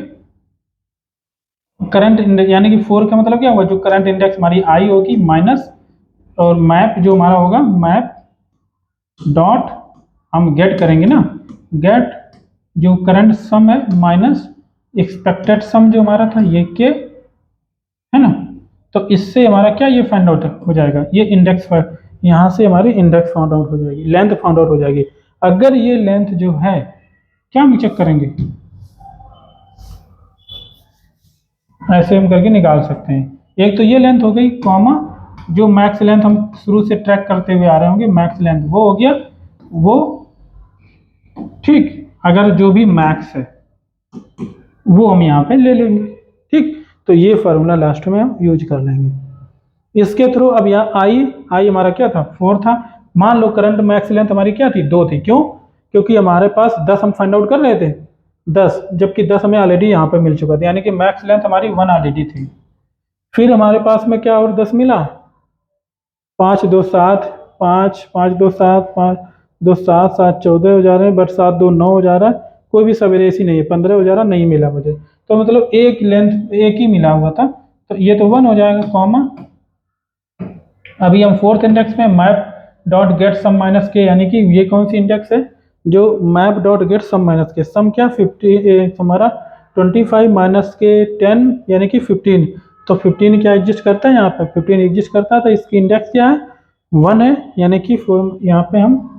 करंट इंडेक्स यानी कि 4 का मतलब क्या होगा, जो करंट इंडेक्स हमारी आई होगी माइनस, और मैप जो हमारा होगा, मैप डॉट हम गेट करेंगे ना, गेट जो करंट सम है माइनस एक्सपेक्टेड सम जो हमारा था ये के है ना, तो इससे हमारा क्या ये फाइंड आउट हो जाएगा, ये इंडेक्स यहाँ से हमारी इंडेक्स फाइंड आउट हो जाएगी, लेंथ फाइंड आउट हो जाएगी। अगर ये लेंथ जो है, क्या हम चेक करेंगे, ऐसे हम करके निकाल सकते हैं। एक तो ये लेंथ हो गई, कॉमा जो मैक्स लेंथ हम शुरू से ट्रैक करते हुए आ रहे होंगे, मैक्स लेंथ वो हो गया वो, ठीक। अगर जो भी मैक्स है वो हम यहाँ पे ले लेंगे, ठीक। तो ये फार्मूला लास्ट में हम यूज कर लेंगे इसके थ्रू। अब यहाँ आई हमारा क्या था, 4 था। मान लो करंट मैक्स लेंथ हमारी क्या थी, 2 थी। क्यों, क्योंकि हमारे पास 10 हम फाइंड आउट कर रहे थे, 10, जबकि 10 हमें ऑलरेडी यहाँ पे मिल चुका था, यानी कि मैक्स लेंथ हमारी 1 ऑलरेडी थी। फिर हमारे पास में क्या और 10 मिला, 5 2 7, 5 5 2 7, 5 2 7, 7 14 हो जा रहे हैं, बट 7 2 9 हो जा रहा है, कोई भी सवेरे ऐसी नहीं है, 15 हो जा रहा, नहीं मिला मुझे। तो मतलब एक लेंथ एक ही मिला हुआ था, तो ये तो 1 हो जाएगा, कॉमा। अभी हम फोर्थ इंडेक्स में map dot get sum minus k, यानी कि ये कौन सी इंडेक्स है, जो map dot get sum minus k, sum क्या 50 हमारा 25 माइनस के 10 यानी कि 15। तो 15 क्या एग्जिस्ट करता है यहाँ पे, 15 एग्जिस्ट करता है, तो इसकी इंडेक्स क्या है, 1 है, यानी कि यहाँ पे हम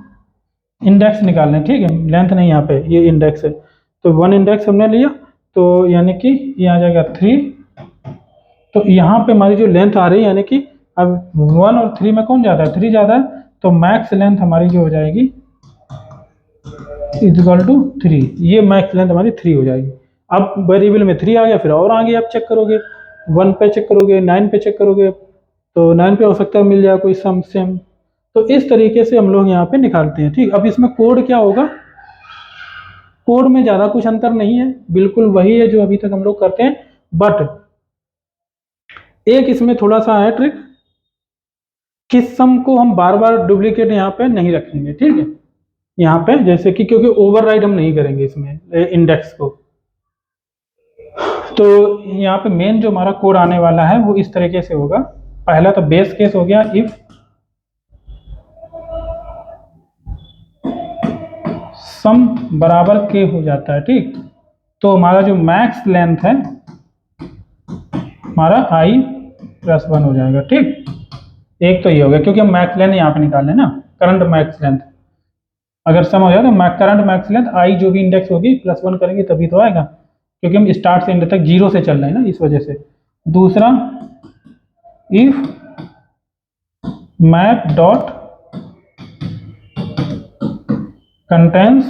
इंडेक्स निकाल लें, ठीक है, लेंथ नहीं, यहाँ पे ये इंडेक्स है। तो 1 इंडेक्स हमने लिया, तो यानी कि ये आ जाएगा 3। तो यहाँ पे हमारी जो लेंथ आ रही है, यानी कि अब 1 और 3 में कौन ज़्यादा है, 3 ज़्यादा है, तो मैक्स लेंथ हमारी जो हो जाएगी इक्वल टू 3। ये मैक्स लेंथ हमारी 3 हो जाएगी। अब वेरिएबल में 3 आ गया, फिर और आगे आप चेक करोगे, 1 पे चेक करोगे, 9 पे चेक करोगे, तो 9 पे हो सकता है मिल जाए कोई सम सेम। तो इस तरीके से हम लोग यहाँ पे निकालते हैं, ठीक। अब इसमें कोड क्या होगा, कोड में ज़्यादा कुछ अंतर नहीं है, बिल्कुल वही है जो अभी तक हम लोग करते हैं, बट एक इसमें थोड़ा सा है ट्रिक, किस सम को हम बार बार डुप्लीकेट यहाँ पे नहीं रखेंगे, ठीक है। यहाँ पे जैसे कि क्योंकि ओवरराइड हम नहीं करेंगे इसमें इंडेक्स को, तो यहाँ पे मेन जो हमारा कोड आने वाला है वो इस तरीके से होगा। पहला तो बेस केस हो गया, इफ सम बराबर के हो जाता है, ठीक, तो हमारा जो मैक्स लेंथ है हमारा i + 1 हो जाएगा, ठीक। एक तो ये हो गया, क्योंकि हम मैक्स लेंथ यहाँ पे निकाल लें ना, करंट मैक्स लेंथ। अगर सम हो जाए तो करंट मैक्स लेंथ आई जो भी इंडेक्स होगी +1 करेंगे तभी तो आएगा, क्योंकि हम स्टार्ट से एंड तक 0 से चल रहे हैं ना, इस वजह से। दूसरा, इफ मैप डॉट कंटेंस,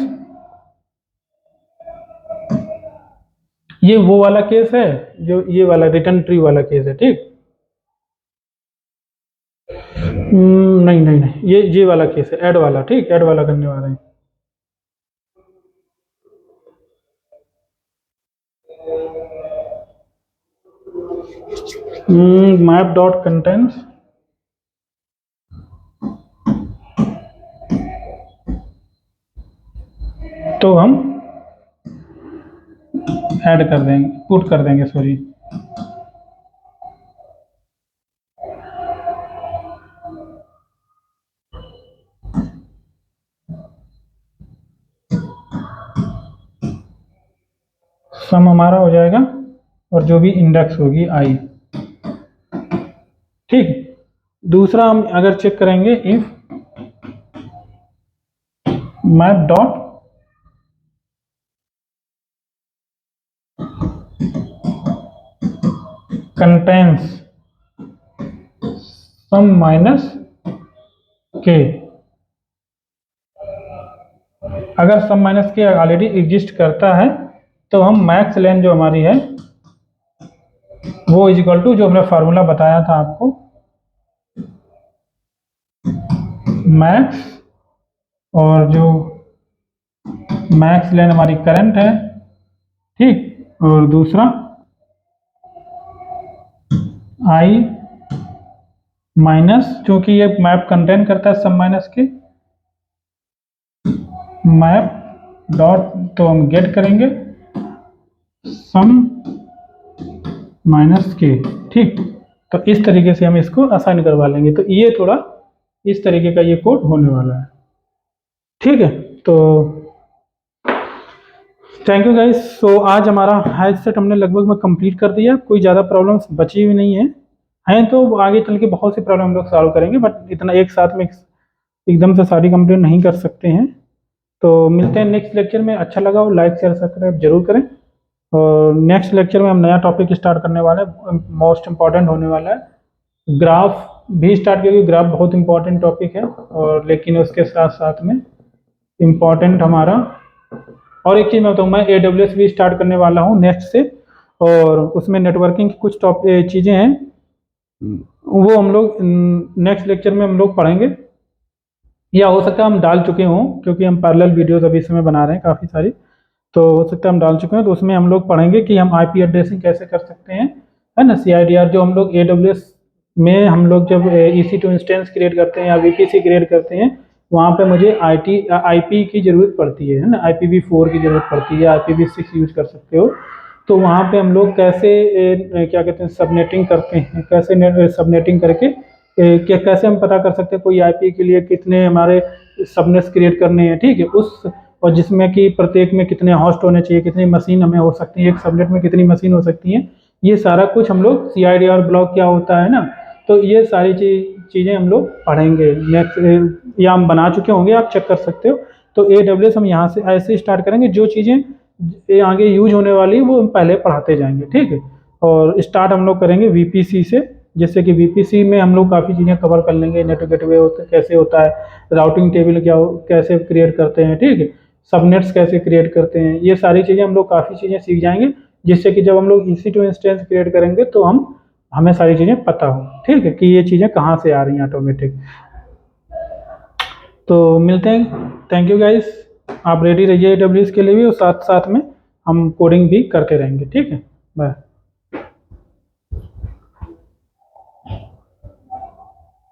ये वो वाला केस है जो ये वाला रिटर्न ट्री वाला केस है, ठीक। नहीं नहीं नहीं, ये वाला केस है, ऐड वाला, ठीक, ऐड वाला करने वाला है। मैप डॉट कंटेंट्स, तो हम ऐड कर देंगे, पुट कर देंगे, सॉरी। सम हमारा हो जाएगा और जो भी इंडेक्स होगी आई, ठीक। दूसरा हम अगर चेक करेंगे, if map dot contains sum minus k, अगर sum minus k already exist करता है तो हम मैक्स लेंथ जो हमारी है वो इक्वल टू जो हमने फार्मूला बताया था आपको, मैक्स और जो मैक्स लेंथ हमारी करंट है, ठीक, और दूसरा आई माइनस, क्योंकि ये मैप कंटेन करता है सम माइनस के, मैप डॉट, तो हम गेट करेंगे सम माइनस के, ठीक। तो इस तरीके से हम इसको असाइन करवा लेंगे, तो ये थोड़ा इस तरीके का ये कोड होने वाला है, ठीक है। तो थैंक यू गाइस। सो आज हमारा हैश सेट हमने लगभग में कंप्लीट कर दिया, कोई ज़्यादा प्रॉब्लम्स बची हुई नहीं है, हैं तो आगे चल के बहुत सी प्रॉब्लम हम लोग सॉल्व करेंगे, बट इतना एक साथ में एकदम से सारी कंप्लीट नहीं कर सकते हैं। तो मिलते हैं नेक्स्ट लेक्चर में। अच्छा लगा हो लाइक शेयर सब्सक्राइब जरूर करें। और नेक्स्ट लेक्चर में हम नया टॉपिक स्टार्ट करने वाले हैं, मोस्ट इम्पॉर्टेंट होने वाला है ग्राफ भी स्टार्ट, क्योंकि ग्राफ बहुत इंपॉर्टेंट टॉपिक है। और लेकिन उसके साथ साथ में इम्पॉर्टेंट हमारा और एक चीज़ मैं बताऊँ, मैं AWS भी स्टार्ट करने वाला हूँ नेक्स्ट से, और उसमें नेटवर्किंग की कुछ चीज़ें हैं, वो हम लोग नेक्स्ट लेक्चर में हम लोग पढ़ेंगे, या हो सकता है हम डाल चुके हों, क्योंकि हम पैरेलल वीडियोस अभी इस समय बना रहे हैं काफ़ी सारी, तो हो सकता है हम डाल चुके हैं। तो उसमें हम लोग पढ़ेंगे कि हम IP एड्रेसिंग कैसे कर सकते हैं, है ना, CIDR जो हम लोग AWS में हम लोग जब EC2 इंस्टेंस क्रिएट करते हैं या VPC क्रिएट करते हैं, वहाँ पे मुझे IP की ज़रूरत पड़ती है ना, IPv4 की ज़रूरत पड़ती है, IPv6 यूज कर सकते हो। तो वहाँ पे हम लोग कैसे क्या कहते हैं सबनेटिंग करते हैं, कैसे सबनेटिंग करके क्या कैसे हम पता कर सकते हैं कोई IP के लिए कितने हमारे सबनेट्स क्रिएट करने हैं, ठीक है, उस और जिसमें कि प्रत्येक में कितने होस्ट होने चाहिए, कितनी मशीन हमें हो सकती है, एक सबनेट में कितनी मशीन हो सकती है, ये सारा कुछ हम लोग CIDR ब्लॉक क्या होता है ना, तो ये सारी चीज़ें हम लोग पढ़ेंगे नेक्स्ट, या हम बना चुके होंगे, आप चेक कर सकते हो। तो AWS हम यहाँ से ऐसे स्टार्ट करेंगे, जो चीज़ें आगे यूज होने वाली वो हम पहले पढ़ाते जाएंगे, ठीक है। और स्टार्ट हम लोग करेंगे VPC से, जैसे कि VPC में हम लोग काफ़ी चीज़ें कवर कर लेंगे, नेटवर्क गेटवे कैसे होता है, राउटिंग टेबल कैसे क्रिएट करते हैं, ठीक है, सबनेट्स कैसे क्रिएट करते हैं, ये सारी चीज़ें हम लोग काफ़ी चीज़ें सीख जाएंगे, जिससे कि जब हम लोग EC2 इंस्टेंस क्रिएट करेंगे तो हमें सारी चीज़ें पता हो, ठीक है, कि ये चीज़ें कहाँ से आ रही हैं ऑटोमेटिक। तो मिलते हैं, थैंक यू गाइस, आप रेडी रहिए AWS के लिए भी, और साथ साथ में हम कोडिंग भी करते रहेंगे, ठीक है, बाय।